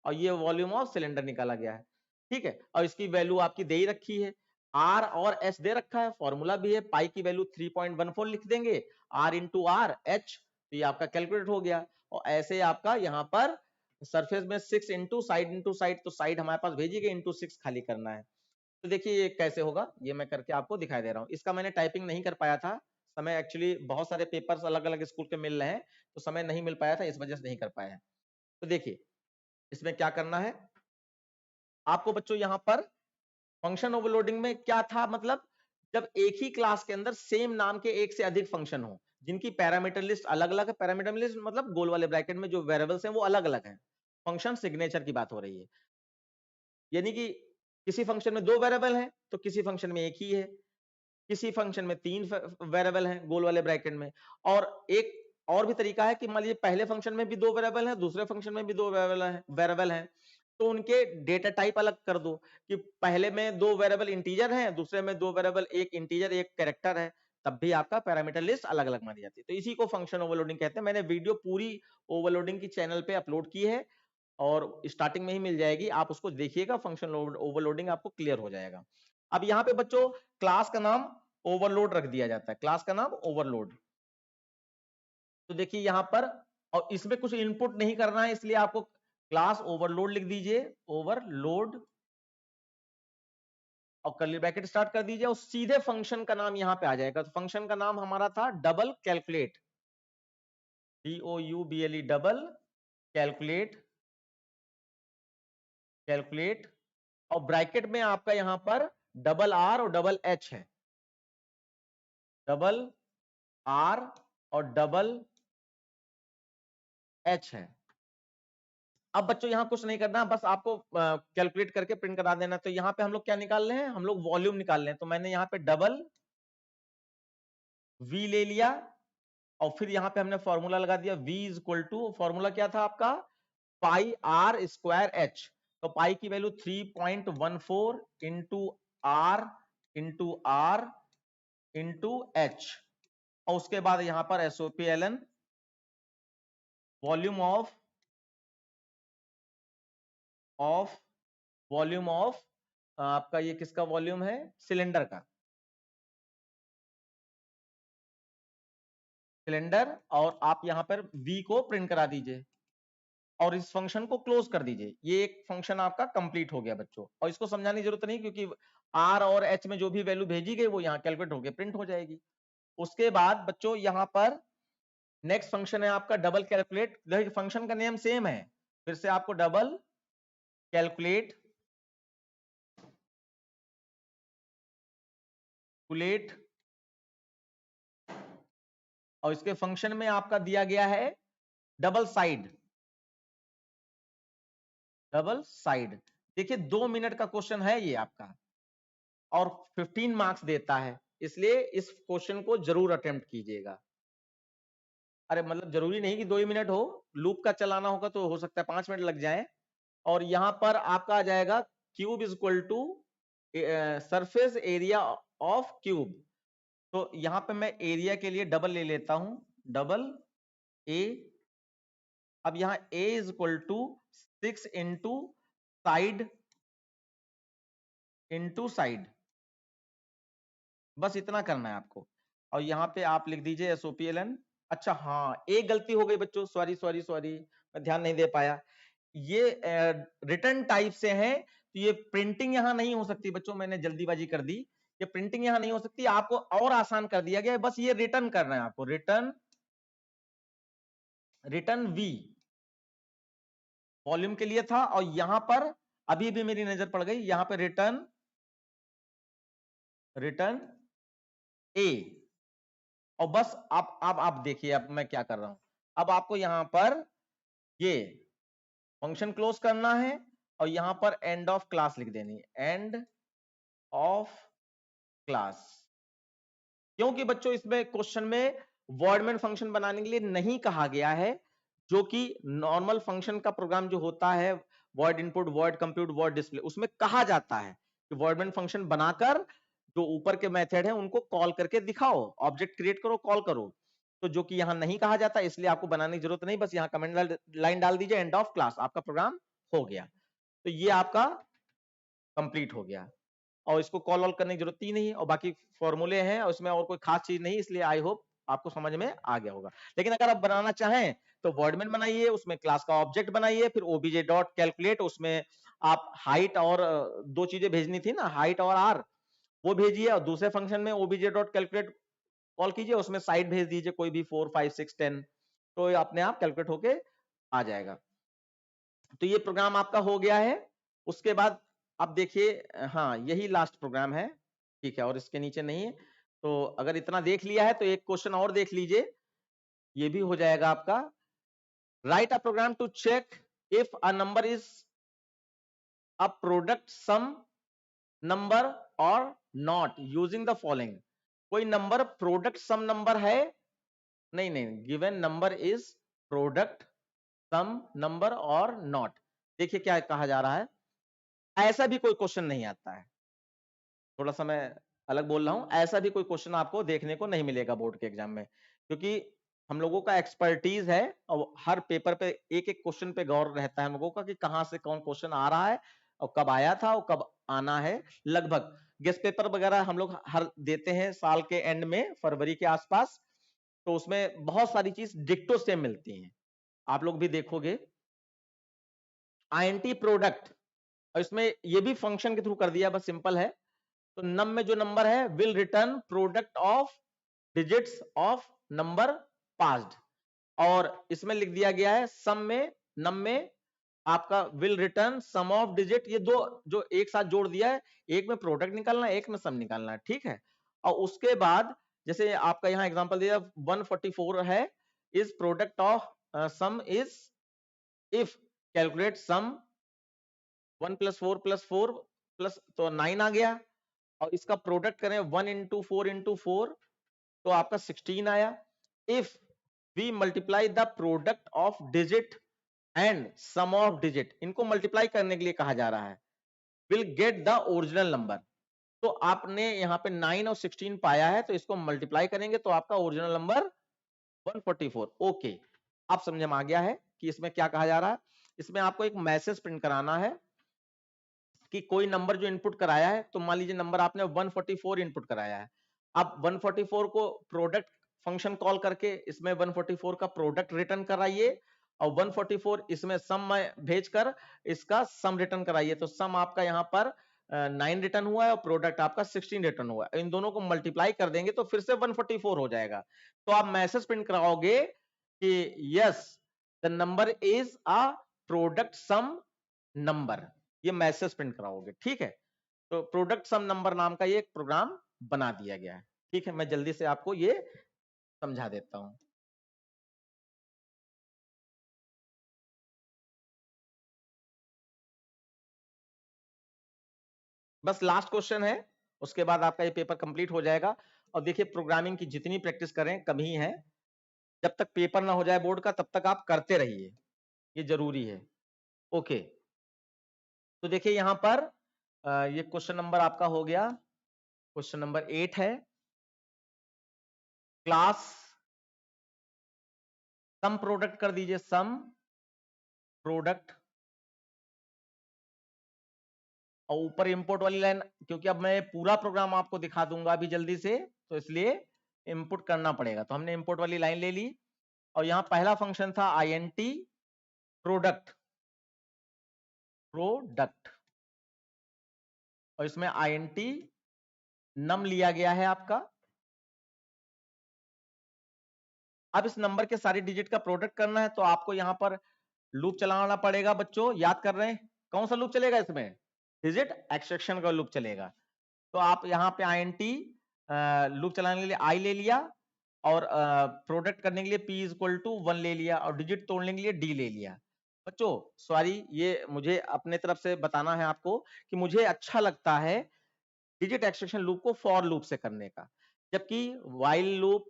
और ये वॉल्यूम ऑफ सिलेंडर निकाला गया है। ठीक है, और इसकी वैल्यू आपकी दे ही रखी है, आर और एच दे रखा है, फॉर्मूला भी है, पाई की वैल्यू 3.14 लिख देंगे, आर इंटू आर एच, तो ये आपका कैलकुलेट हो गया। और ऐसे आपका यहाँ पर सरफेस में 6 इंटू साइड, तो साइड हमारे पास भेजी गई इंटू 6 खाली करना है। तो देखिए ये कैसे होगा, ये मैं करके आपको दिखाई दे रहा हूँ। इसका मैंने टाइपिंग नहीं कर पाया था, समय एक्चुअली बहुत सारे पेपर्स अलग अलग स्कूल के मिल रहे हैं, तो समय नहीं मिल पाया था, इस वजह से नहीं कर पाया है। तो देखिए इसमें क्या करना है आपको बच्चों, यहाँ पर फंक्शन ओवरलोडिंग में क्या था, मतलब जब एक ही क्लास के अंदर सेम नाम के एक से अधिक फंक्शन हो जिनकी पैरामीटर लिस्ट अलग अलग है, पैरामीटर लिस्ट मतलब गोल वाले ब्रैकेट में जो वेरिएबल्स हैं वो अलग अलग हैं, फंक्शन सिग्नेचर की बात हो रही है। यानी कि किसी फंक्शन में 2 वेरिएबल हैं तो किसी फंक्शन में एक ही है, किसी फंक्शन में 3 वेरिएबल हैं गोल वाले ब्रैकेट में, और एक और भी तरीका है कि मान लीजिए पहले फंक्शन में भी 2 वेरिएबल हैं, दूसरे फंक्शन में भी 2 वेरिएबल हैं, तो उनके डेटा टाइप अलग कर दो कि पहले में 2 वेरिएबल इंटीजर हैं, दूसरे में 2 वेरिएबल, एक इंटीजर एक कैरेक्टर है, तब भी आपका पैरामीटर लिस्ट अलग अलग मानी जाती है। तो इसी को फंक्शन ओवरलोडिंग कहते हैं। मैंने वीडियो पूरी ओवरलोडिंग की चैनल पे अपलोड की है और स्टार्टिंग में ही मिल जाएगी, आप उसको देखिएगा, फंक्शन ओवरलोडिंग आपको क्लियर हो जाएगा। अब यहाँ पे बच्चों क्लास का नाम ओवरलोड रख दिया जाता है, क्लास का नाम ओवरलोड। तो देखिए यहां पर, और इसमें कुछ इनपुट नहीं करना है, इसलिए आपको क्लास ओवरलोड लिख दीजिए, ओवरलोड, और कर्ली ब्रैकेट स्टार्ट कर दीजिए और सीधे फंक्शन का नाम यहां पे आ जाएगा। तो फंक्शन का नाम हमारा था double calculate, DOUBLE, double calculate, calculate, और ब्रैकेट में आपका यहां पर डबल आर और डबल एच है, डबल आर और डबल एच है। अब बच्चों यहां कुछ नहीं करना, बस आपको कैलकुलेट करके प्रिंट करा देना। तो यहां पे हम लोग क्या निकाल रहे हैं, हम लोग वॉल्यूम निकाल रहे हैं, तो मैंने यहां पे डबल वी ले लिया और फिर यहां पे हमने फॉर्मूला लगा दिया, v is equal to, formula क्या था आपका, पाई आर स्क्वायर एच। तो पाई की value 3.14 into r into h, और उसके बाद यहां पर SOPLN, volume of volume of आपका ये किसका वॉल्यूम है, सिलेंडर का, सिलेंडर, और आप यहां पर v को प्रिंट करा दीजिए और इस फंक्शन को क्लोज कर दीजिए। ये एक फंक्शन आपका कंप्लीट हो गया बच्चों, और इसको समझाने की जरूरत नहीं क्योंकि r और h में जो भी वैल्यू भेजी गई वो यहाँ कैलकुलेट होकर प्रिंट हो जाएगी। उसके बाद बच्चों यहाँ पर नेक्स्ट फंक्शन है आपका डबल कैलकुलेट। देखिए फंक्शन का नेम सेम है, फिर से आपको डबल कैलकुलेट, कुलेट, और इसके फंक्शन में आपका दिया गया है डबल साइड, डबल साइड। देखिए 2 मिनट का क्वेश्चन है ये आपका और 15 मार्क्स देता है, इसलिए इस क्वेश्चन को जरूर अटेम्प्ट कीजिएगा। अरे मतलब जरूरी नहीं कि 2 ही मिनट हो, लूप का चलाना होगा तो हो सकता है 5 मिनट लग जाए। और यहां पर आपका आ जाएगा cube is equal to surface area of cube. तो यहां पे मैं एरिया के लिए डबल ले लेता हूं, डबल ए। अब यहां A is equal to 6 into side, बस इतना करना है आपको। और यहाँ पे आप लिख दीजिए SOPLN। अच्छा हाँ, एक गलती हो गई बच्चों, सॉरी, मैं ध्यान नहीं दे पाया, ये रिटर्न टाइप से है, तो ये प्रिंटिंग यहां नहीं हो सकती बच्चों, मैंने जल्दीबाजी कर दी, ये प्रिंटिंग यहां नहीं हो सकती, आपको और आसान कर दिया गया है, बस ये रिटर्न करना है आपको, रिटर्न वी वॉल्यूम के लिए था, और यहां पर अभी भी मेरी नजर पड़ गई, यहां पे रिटर्न ए। और बस अब आप देखिए अब मैं क्या कर रहा हूं, अब आपको यहां पर ये फंक्शन क्लोज करना है और यहां पर एंड ऑफ क्लास लिख देनी है, एंड ऑफ क्लास। क्योंकि बच्चों इसमें क्वेश्चन में वर्डमेन फंक्शन बनाने के लिए नहीं कहा गया है, जो कि नॉर्मल फंक्शन का प्रोग्राम जो होता है, void input, void compute, void display, उसमें कहा जाता है कि वॉइड मेन फंक्शन बनाकर जो ऊपर के मेथड है उनको कॉल करके दिखाओ, ऑब्जेक्ट क्रिएट करो, कॉल करो। तो जो कि यहाँ नहीं कहा जाता, इसलिए आपको बनाने की जरूरत नहीं, बस यहाँ कमेंट लाइन डाल दीजिए, एंड ऑफ क्लास, आपका प्रोग्राम हो गया। तो ये आपका कंप्लीट हो गया, और इसको कॉल ऑल करने की जरूरत ही नहीं, और बाकी फॉर्मूले हैं और उसमें और कोई खास चीज नहीं, इसलिए आई होप आपको समझ में आ गया होगा। लेकिन अगर आप बनाना चाहें तो वॉइड मेन बनाइए, उसमें क्लास का ऑब्जेक्ट बनाइए, फिर ओबीजे डॉट कैलकुलेट, उसमें आप हाइट और दो चीजें भेजनी थी ना, हाइट और आर, वो भेजिए, और दूसरे फंक्शन में ओबीजे डॉट कैलकुलेट कॉल कीजिए, उसमें साइड भेज दीजिए कोई भी 4 5 6 10, तो ये अपने आप कैलकुलेट होके आ जाएगा। तो ये प्रोग्राम आपका हो गया है। उसके बाद आप देखिए, हाँ यही लास्ट प्रोग्राम है, ठीक है, और इसके नीचे नहीं है। तो अगर इतना देख लिया है तो एक क्वेश्चन और देख लीजिए, ये भी हो जाएगा आपका। Write a program to check if a number is a product sum number और नॉट यूजिंग द फॉलोइंग। कोई नंबर प्रोडक्ट सम नंबर है, नहीं नहीं, given number is product sum number और नॉट। देखिए क्या कहा जा रहा है, ऐसा भी कोई क्वेश्चन नहीं आता है, थोड़ा सा मैं अलग बोल रहा हूं, ऐसा भी कोई क्वेश्चन आपको देखने को नहीं मिलेगा बोर्ड के एग्जाम में, क्योंकि हम लोगों का एक्सपर्टीज है और हर पेपर पे एक एक क्वेश्चन पे गौर रहता है हम लोगों का कि कहां से कौन क्वेश्चन आ रहा है और कब आया था और कब आना है। लगभग गेस्ट पेपर वगैरह हम लोग हर देते हैं साल के एंड में, फरवरी के आसपास, तो उसमें बहुत सारी चीज डिक्टो सेम मिलती हैं, आप लोग भी देखोगे। आईएनटी प्रोडक्ट, और इसमें ये भी फंक्शन के थ्रू कर दिया, बस सिंपल है। तो नम में जो नंबर है will return product of digits of number passed, और इसमें लिख दिया गया है सम में, नम में आपका will return sum of digit, ये दो जो एक साथ जोड़ दिया है, एक में प्रोडक्ट निकालना है, एक में सम निकालना है, ठीक है। और उसके बाद जैसे आपका यहाँ एग्जांपल दिया 144 है, is product of sum is if calculate sum 1 + 4 + 4 plus, तो 9 आ गया, और इसका प्रोडक्ट करें 1 × 4 × 4 तो आपका 16 आया। If we multiply the product of digit and sum of digit, इनको मल्टीप्लाई करने के लिए कहा जा रहा है, will get the original number. तो आपने यहाँ पे 9 और 16 पाया है, तो इसको मल्टीप्लाई करेंगे तो आपका ओरिजिनल नंबर 144। ओके, आप समझ में आ गया है कि इसमें क्या कहा जा रहा है। इसमें आपको एक मैसेज प्रिंट कराना है कि कोई नंबर जो इनपुट कराया है, तो मान लीजिए नंबर आपने 144 इनपुट कराया है, अब 144 को प्रोडक्ट फंक्शन कॉल करके इसमें 144 का प्रोडक्ट रिटर्न कराइए, और 144 इसमें सम में भेजकर इसका सम रिटर्न कराइए। तो सम आपका यहाँ पर 9 रिटर्न हुआ है और प्रोडक्ट आपका 16 रिटर्न हुआ है, इन दोनों को मल्टीप्लाई कर देंगे तो फिर से 144 हो जाएगा। तो आप मैसेज प्रिंट कराओगे कि yes the number is a product sum number, ये मैसेज प्रिंट कराओगे, ठीक है। तो प्रोडक्ट सम नंबर नाम का ये एक प्रोग्राम बना दिया गया है, ठीक है। मैं जल्दी से आपको ये समझा देता हूं। बस लास्ट क्वेश्चन है, उसके बाद आपका ये पेपर कंप्लीट हो जाएगा। और देखिए प्रोग्रामिंग की जितनी प्रैक्टिस करें कम ही है, जब तक पेपर ना हो जाए बोर्ड का तब तक आप करते रहिए, ये जरूरी है। ओके, तो देखिए यहां पर ये क्वेश्चन नंबर आपका हो गया, क्वेश्चन नंबर 8 है, क्लास सम प्रोडक्ट कर दीजिए, सम प्रोडक्ट, और ऊपर इंपोर्ट वाली लाइन, क्योंकि अब मैं पूरा प्रोग्राम आपको दिखा दूंगा अभी जल्दी से, तो इसलिए इंपुट करना पड़ेगा, तो हमने इंपोर्ट वाली लाइन ले ली। और यहां पहला फंक्शन था INT प्रोडक्ट, प्रोडक्ट, और इसमें INT नम लिया गया है आपका। अब इस नंबर के सारी डिजिट का प्रोडक्ट करना है, तो आपको यहां पर लूप चलाना पड़ेगा। बच्चों याद कर रहे हैं कौन सा लूप चलेगा इसमें, डिजिट एक्सट्रैक्शन का लूप चलेगा। तो आप यहाँ पे INT लूप चलाने के लिए I ले लिया, और प्रोडक्ट करने के लिए P = 1 ले लिया, और डिजिट तोड़ने के लिए D ले लिया। बच्चों सॉरी, ये मुझे अपने तरफ से बताना है आपको कि मुझे अच्छा लगता है डिजिट एक्सट्रैक्शन लूप को फॉर लूप से करने का, जबकि व्हाइल लूप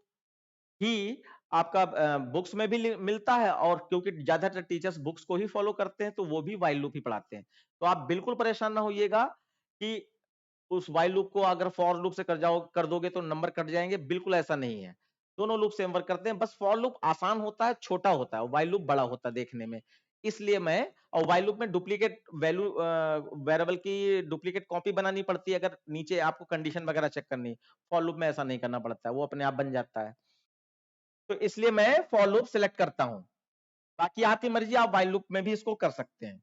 ही आपका बुक्स में भी मिलता है, और क्योंकि ज्यादातर टीचर्स बुक्स को ही फॉलो करते हैं तो वो भी व्हाइल लूप ही पढ़ाते हैं। तो आप बिल्कुल परेशान ना होइएगा कि उस व्हाइल लूप को अगर फॉर लूप से कर दोगे तो नंबर कट जाएंगे, बिल्कुल ऐसा नहीं है। दोनों लूप सेम वर्क करते हैं, बस फॉर लूप आसान होता है, छोटा होता है, व्हाइल लूप बड़ा होता है देखने में। इसलिए मैं, और व्हाइल लूप में डुप्लीकेट वैल्यू वेरिएबल की डुप्लीकेट कॉपी बनानी पड़ती है अगर नीचे आपको कंडीशन वगैरह चेक करनी। फॉर लूप में ऐसा नहीं करना पड़ता है, वो अपने आप बन जाता है। तो इसलिए मैं फॉर लूप सिलेक्ट करता हूं। बाकी आपकी मर्जी, आप व्हाइल लूप में भी इसको कर सकते हैं।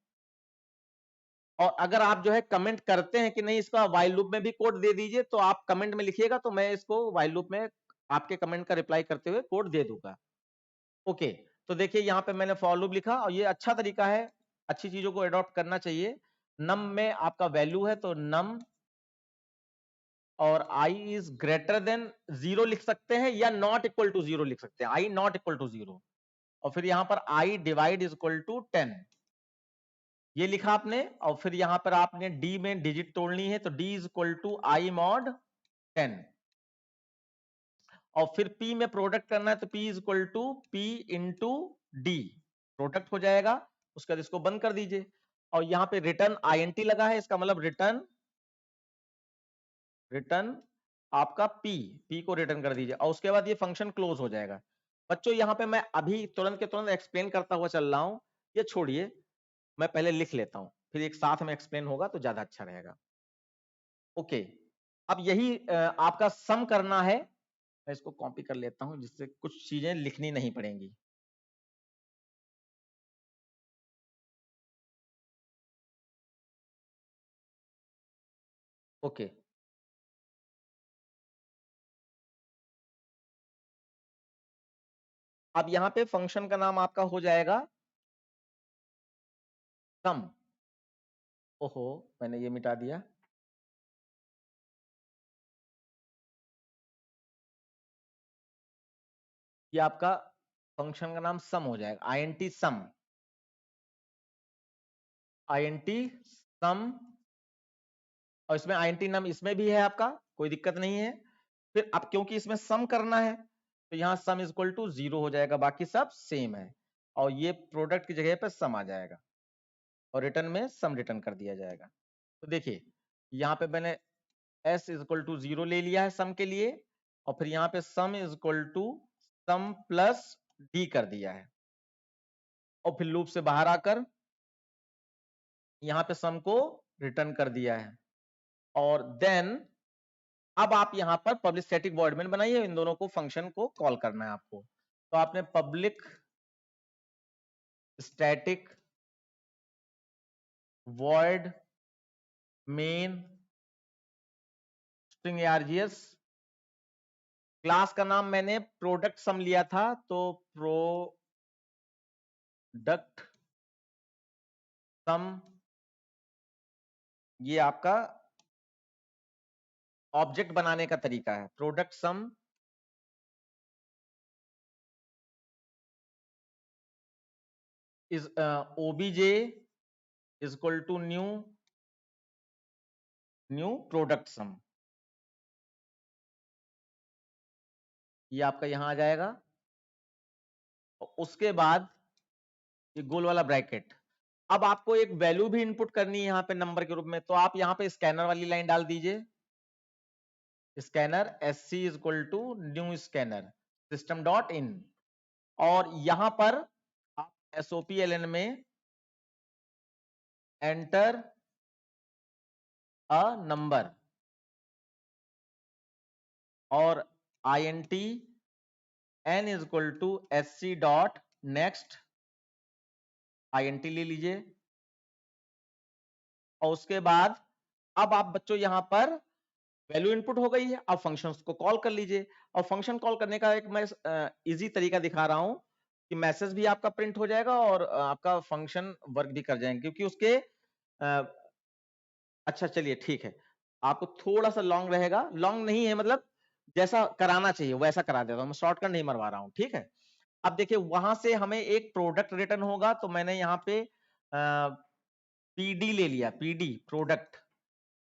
और अगर आप जो है कमेंट करते हैं कि नहीं इसका व्हाइल लूप में भी कोड दे दीजिए, तो आप कमेंट में लिखिएगा, तो मैं इसको व्हाइल लूप में आपके कमेंट का रिप्लाई करते हुए कोड दे दूंगा। ओके, तो देखिए यहाँ पे मैंने फॉर लूप लिखा, और ये अच्छा तरीका है, अच्छी चीजों को अडॉप्ट करना चाहिए। नम में आपका वैल्यू है तो नम और i इज ग्रेटर देन 0 लिख सकते हैं, या नॉट इक्वल टू 0 लिख सकते हैं, i नॉट इक्वल टू 0। और फिर यहां पर i divide is equal to 10, ये लिखा आपने। और फिर यहां पर आपने d में डिजिट तोड़नी है, तो d is equal to i mod 10। और फिर p में प्रोडक्ट करना है, तो p is equal to p into d, product हो जाएगा। उसके बाद इसको बंद कर दीजिए। और यहाँ पे रिटर्न int लगा है, इसका मतलब रिटर्न आपका p को रिटर्न कर दीजिए, और उसके बाद ये फंक्शन क्लोज हो जाएगा। बच्चों यहाँ पे मैं अभी तुरंत के तुरंत एक्सप्लेन करता हुआ चल रहा हूं, ये छोड़िए, मैं पहले लिख लेता हूं, फिर एक साथ में एक्सप्लेन होगा तो ज्यादा अच्छा रहेगा। ओके, अब यही आपका सम करना है। मैं इसको कॉपी कर लेता हूं जिससे कुछ चीजें लिखनी नहीं पड़ेंगी। ओके, अब यहाँ पे फंक्शन का नाम आपका हो जाएगा सम। ओहो, मैंने ये मिटा दिया। ये आपका फंक्शन का नाम सम हो जाएगा, int सम, int सम। और इसमें int नम इसमें भी है आपका, कोई दिक्कत नहीं है। फिर अब क्योंकि इसमें सम करना है, तो यहाँ सम इज इक्वल टू 0 हो जाएगा, बाकी सब सेम है। और ये प्रोडक्ट की जगह पे सम आ जाएगा, और रिटर्न में सम रिटर्न कर दिया जाएगा। तो देखिए यहाँ पे मैंने s इज इक्वल टू 0 ले लिया है सम के लिए, और फिर यहाँ पे sum is equal to sum plus d कर दिया है। और फिर लूप से बाहर आकर यहाँ पे सम को रिटर्न कर दिया है। और देन अब आप यहाँ पर पब्लिक स्टैटिक वॉइड मेन बनाइए, इन दोनों को फंक्शन को कॉल करना है आपको। तो आपने public static void main string args, class का नाम मैंने प्रोडक्ट सम लिया था, तो प्रोडक्ट सम, ये आपका ऑब्जेक्ट बनाने का तरीका है। Product sum is obj is equal to new product sum, ये आपका यहां आ जाएगा। और उसके बाद ये गोल वाला ब्रैकेट। अब आपको एक वैल्यू भी इनपुट करनी है यहाँ पे नंबर के रूप में, तो आप यहाँ पे स्कैनर वाली लाइन डाल दीजिए, scanner sc is equal to new scanner system dot in. और यहां पर आप SOPLN में एंटर अ नंबर और int n is equal to sc dot next int ले लीजिए। और उसके बाद अब आप बच्चों यहां पर वैल्यू इनपुट हो गई है, अब फंक्शंस को कॉल कर लीजिए। और फंक्शन कॉल करने का एक मैं इजी तरीका दिखा रहा हूं कि मैसेज भी आपका प्रिंट हो जाएगा और आपका फंक्शन वर्क भी कर जाएंगे, क्योंकि उसके अच्छा चलिए ठीक है, आपको थोड़ा सा लॉन्ग रहेगा, लॉन्ग नहीं है मतलब जैसा कराना चाहिए वैसा करा देता हूं, मैं शॉर्टकट नहीं मरवा रहा हूं, ठीक है। अब देखिए वहां से हमें एक प्रोडक्ट रिटर्न होगा, तो मैंने यहाँ पे पीडी ले लिया, पीडी प्रोडक्ट।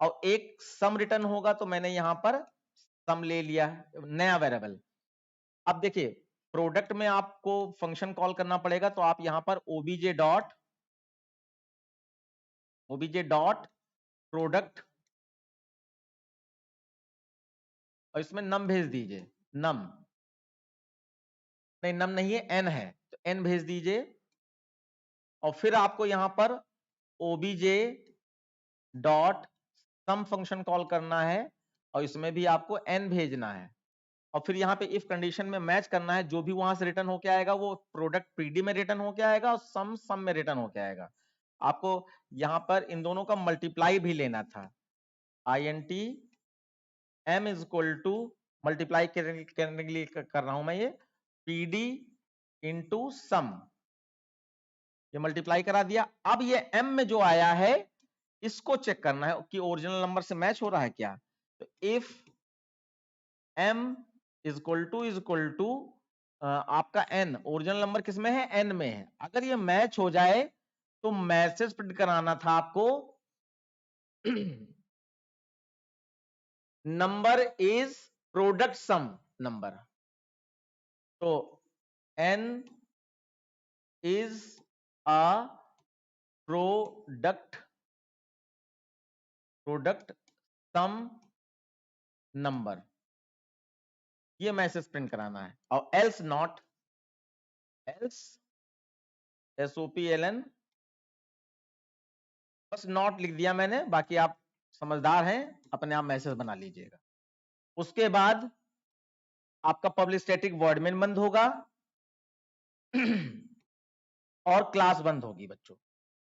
और एक सम रिटर्न होगा, तो मैंने यहां पर सम ले लिया, नया वेरिएबल। अब देखिए प्रोडक्ट में आपको फंक्शन कॉल करना पड़ेगा, तो आप यहां पर ओबीजे डॉट प्रोडक्ट और इसमें नम भेज दीजिए। नम नहीं, नम नहीं है, एन है, तो एन भेज दीजिए। और फिर आपको यहां पर ओबीजे डॉट सम फंक्शन कॉल करना है और इसमें भी आपको एन भेजना है। और फिर यहाँ पे इफ कंडीशन में मैच करना है, जो भी वहां से रिटर्न होके आएगा वो प्रोडक्ट पीडी में रिटर्न होके आएगा और सम में रिटर्न होके आएगा। आपको यहाँ पर इन दोनों का मल्टीप्लाई भी लेना था। INT m is equal to multiply करने के लिए कर रहा हूं मैं, ये PD इंटू सम, ये मल्टीप्लाई करा दिया। अब ये m में जो आया है इसको चेक करना है कि ओरिजिनल नंबर से मैच हो रहा है क्या। तो if m is equal to आपका n, ओरिजिनल नंबर किसमें है, n में है। अगर ये मैच हो जाए तो मैसेज प्रिंट कराना था आपको number is product sum number. तो n is a product sum number, ये मैसेज प्रिंट कराना है। और एल्स नॉट, एल्स SOPLN, बस नॉट लिख दिया मैंने, बाकी आप समझदार हैं, अपने आप मैसेज बना लीजिएगा। उसके बाद आपका पब्लिक स्टैटिक वर्ड मेन बंद होगा और क्लास बंद होगी बच्चों।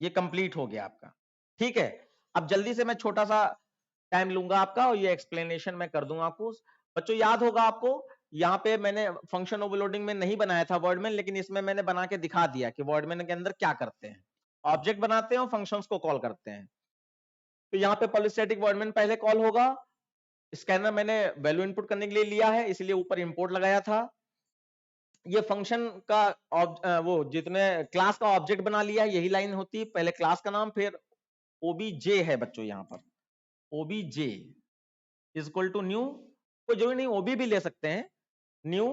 ये कंप्लीट हो गया आपका, ठीक है। अब जल्दी से मैं छोटा सा टाइम लूंगा आपका और ये एक्सप्लेनेशन मैं कर दूंगा आपको। बच्चों याद होगा आपको, यहाँ पे मैंने फंक्शन ओवरलोडिंग में नहीं बनाया था वर्डमेन, लेकिन इसमें मैंने बना के दिखा दिया कि वर्डमेन के अंदर क्या करते हैं। ऑब्जेक्ट बनाते हैं और फंक्शंस को कॉल करते हैं। तो यहाँ पे पब्लिक स्टैटिक वर्डमेन पहले कॉल होगा। स्कैनर मैंने वैल्यू इनपुट करने के लिए लिया है, इसलिए ऊपर इंपोर्ट लगाया था। ये फंक्शन का वो जितने क्लास का ऑब्जेक्ट बना लिया है, यही लाइन होती है, पहले क्लास का नाम, फिर ओबीजे है बच्चों, यहाँ पर OBJ is equal to new, कोई जरूरी नहीं ओबी भी ले सकते हैं, न्यू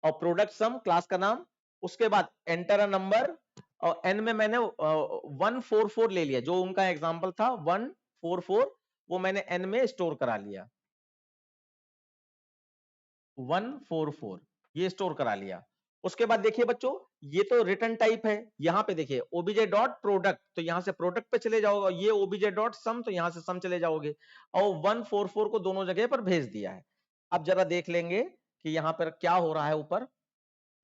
और प्रोडक्ट सम क्लास का नाम। उसके बाद एंटर अ नंबर, और एन में मैंने 144 ले लिया, जो उनका एग्जांपल था 144, वो मैंने एन में स्टोर करा लिया। 144 ये स्टोर करा लिया। उसके बाद देखिए बच्चों, ये तो रिटर्न टाइप है। यहां पे देखिए ओबीजे डॉट प्रोडक्ट, तो यहां से प्रोडक्ट पे चले जाओगे, ये ओबीजे डॉट सम, तो यहां से सम चले जाओगे, और 144 को दोनों जगह पर भेज दिया है। अब जरा देख लेंगे कि यहां पर क्या हो रहा है ऊपर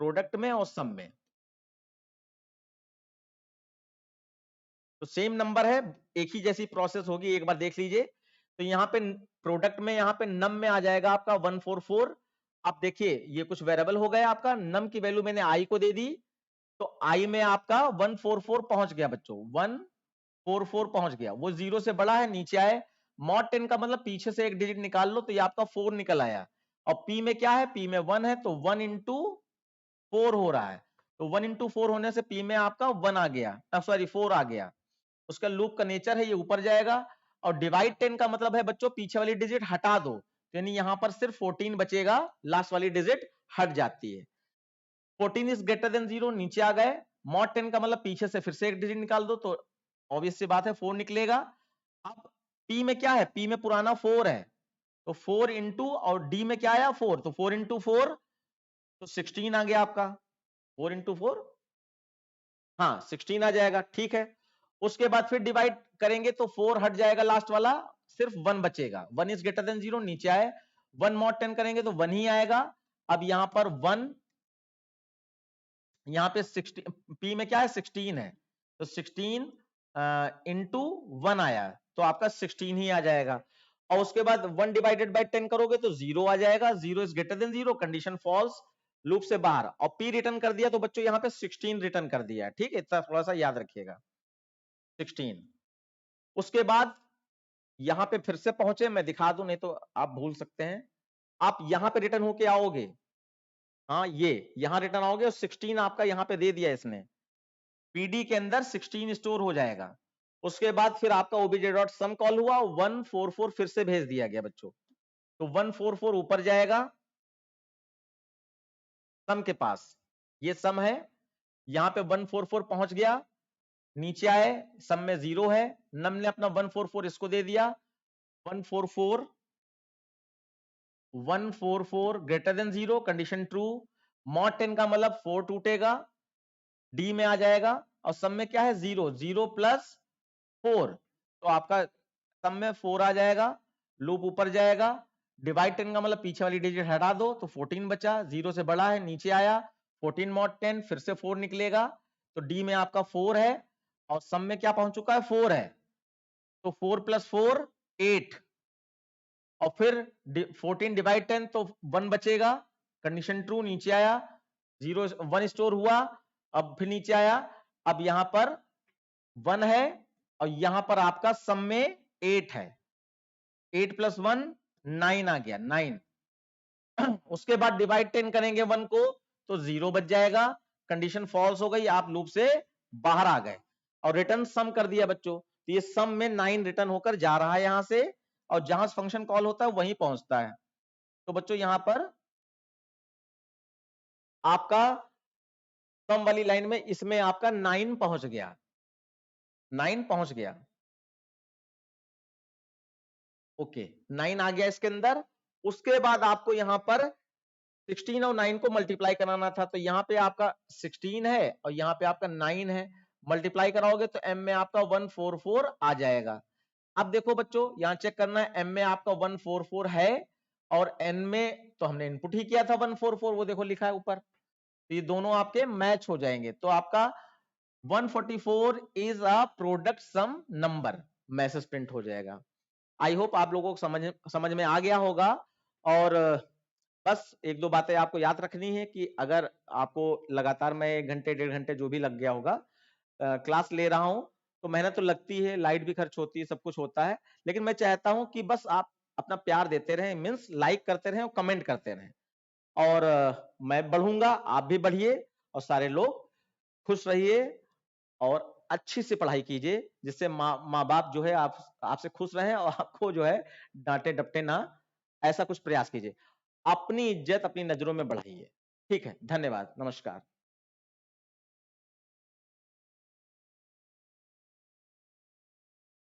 प्रोडक्ट में और सम में। तो सेम नंबर है, एक ही जैसी प्रोसेस होगी, एक बार देख लीजिए। तो यहाँ पे प्रोडक्ट में यहाँ पे नम में आ जाएगा आपका 144। आप देखिए ये कुछ वेरिएबल हो गया आपका, नम की वैल्यू मैंने आई को दे दी, तो आई में आपका 144 पहुंच गया बच्चों, 144 पहुंच गया। वो जीरो से बड़ा है, नीचे आए। मॉड 10 का मतलब पीछे से एक डिजिट निकाल लो, तो ये आपका 4 निकल आया। और पी में क्या है, पी में 1 है, तो 1 इंटू 4 हो रहा है। तो 1 इंटू 4 होने से पी में आपका 1 आ गया, सॉरी 4 आ गया। उसका लूप का नेचर है, ये ऊपर जाएगा। और डिवाइड 10 का मतलब है बच्चों पीछे वाली डिजिट हटा दो, यानी यहां पर सिर्फ 14 बचेगा, लास्ट वाली डिजिट हट जाती है। 14 इज ग्रेटर देन 0, नीचे आ गए। मॉड 10 का मतलब पीछे से फिर से एक डिजिट निकाल दो, तो ऑब्वियस सी बात है 4 निकलेगा। अब पी में क्या है, पी में पुराना 4 है, तो 4 इंटू, और डी में क्या आया 4, तो 4 इंटू 4, तो 16 आ गया आपका। 4 इंटू 4, हाँ 16 आ जाएगा, ठीक है। उसके बाद फिर डिवाइड करेंगे तो 4 हट जाएगा, लास्ट वाला सिर्फ 1 बचेगा। 1 इज ग्रेटर देन 0, नीचे आए। 1 मॉड 10 करेंगे तो 1 ही आएगा। अब यहां पर 1, यहां पे 16, पी में क्या है 16 है, तो 16 इंटू 1 आया, तो आपका 16 ही आ जाएगा। और उसके बाद 1 डिवाइडेड बाय 10 करोगे तो 0 आ जाएगा। 0 is greater than 0, condition false, loop से बाहर। और पी रिटर्न कर दिया, तो बच्चों यहां पे 16 रिटर्न कर दिया, ठीक है, इतना थोड़ा सा याद रखिएगा, 16। उसके बाद यहां पे फिर से पहुंचे, मैं दिखा दूं, नहीं तो आप भूल सकते हैं। आप यहां पे रिटर्न होके आओगे, हाँ ये यहां रिटर्न आओगे, और 16 आपका यहां पे दे दिया इसने, पीडी के अंदर 16 स्टोर हो जाएगा। उसके बाद फिर आपका ओबीजे डॉट सम कॉल हुआ, 144 फिर से भेज दिया गया बच्चों, तो 144 ऊपर जाएगा, सम के पास, ये सम है, यहां पे 144 पहुंच गया, नीचे आए, सम में 0 है, नम ने अपना 144 इसको दे दिया, 144 greater than 0, condition true, mod 10 का मतलब 4 टूटेगा, डी में आ जाएगा, और सम में क्या है 0, 0 प्लस 4, तो आपका सम में 4 आ जाएगा, लूप ऊपर जाएगा, डिवाइड 10 का मतलब पीछे वाली डिजिट हटा दो तो 14 बचा, 0 से बड़ा है, नीचे आया, 14 मॉड 10, फिर से 4 निकलेगा, तो डी में आपका 4 है, और सम में क्या पहुंच चुका है 4 है, तो 4 प्लस 4 8, और फिर 14 डिवाइड 10 तो 1 बचेगा, कंडीशन ट्रू, नीचे आया, 0 1 स्टोर हुआ, अब फिर नीचे आया, अब यहां पर 1 है, और यहां पर आपका सम में 8 है, 8 प्लस 1 9 आ गया, 9 उसके बाद डिवाइड 10 करेंगे 1 को तो 0 बच जाएगा, कंडीशन फॉल्स हो गई, आप लूप से बाहर आ गए, और रिटर्न सम कर दिया बच्चों, तो ये सम में 9 रिटर्न होकर जा रहा है यहां से, और जहां फंक्शन कॉल होता है वहीं पहुंचता है, तो बच्चों यहां पर आपका सम वाली लाइन में इसमें आपका 9 पहुंच गया, 9 पहुंच गया, ओके, 9 आ गया इसके अंदर, उसके बाद आपको यहां पर 16 और 9 को मल्टीप्लाई कराना था, तो यहां पे आपका 16 है और यहां पे आपका 9 है, मल्टीप्लाई कराओगे तो m में आपका 144 आ जाएगा। अब देखो बच्चों यहां चेक करना है, m में आपका 144 है और n में तो हमने इनपुट ही किया था 144, वो देखो लिखा है ऊपर, तो ये दोनों आपके मैच हो जाएंगे, तो आपका 144 is a product sum number, message प्रिंट हो जाएगा। आई होप आप लोगों को समझ में आ गया होगा, और बस एक दो बातें आपको याद रखनी है कि अगर आपको लगातार मैं 1 घंटे 1.5 घंटे जो भी लग गया होगा क्लास ले रहा हूं, तो मेहनत तो लगती है, लाइट भी खर्च होती है, सब कुछ होता है, लेकिन मैं चाहता हूं कि बस आप अपना प्यार देते रहें, मीन्स लाइक करते रहें और कमेंट करते रहें, और मैं बढ़ूंगा, आप भी बढ़िए, और सारे लोग खुश रहिए, और अच्छी से पढ़ाई कीजिए, जिससे माँ बाप जो है आपसे खुश रहें और आपको जो है डांटे डपटे ना, ऐसा कुछ प्रयास कीजिए, अपनी इज्जत अपनी नजरों में बढ़ाइए। ठीक है, धन्यवाद, नमस्कार।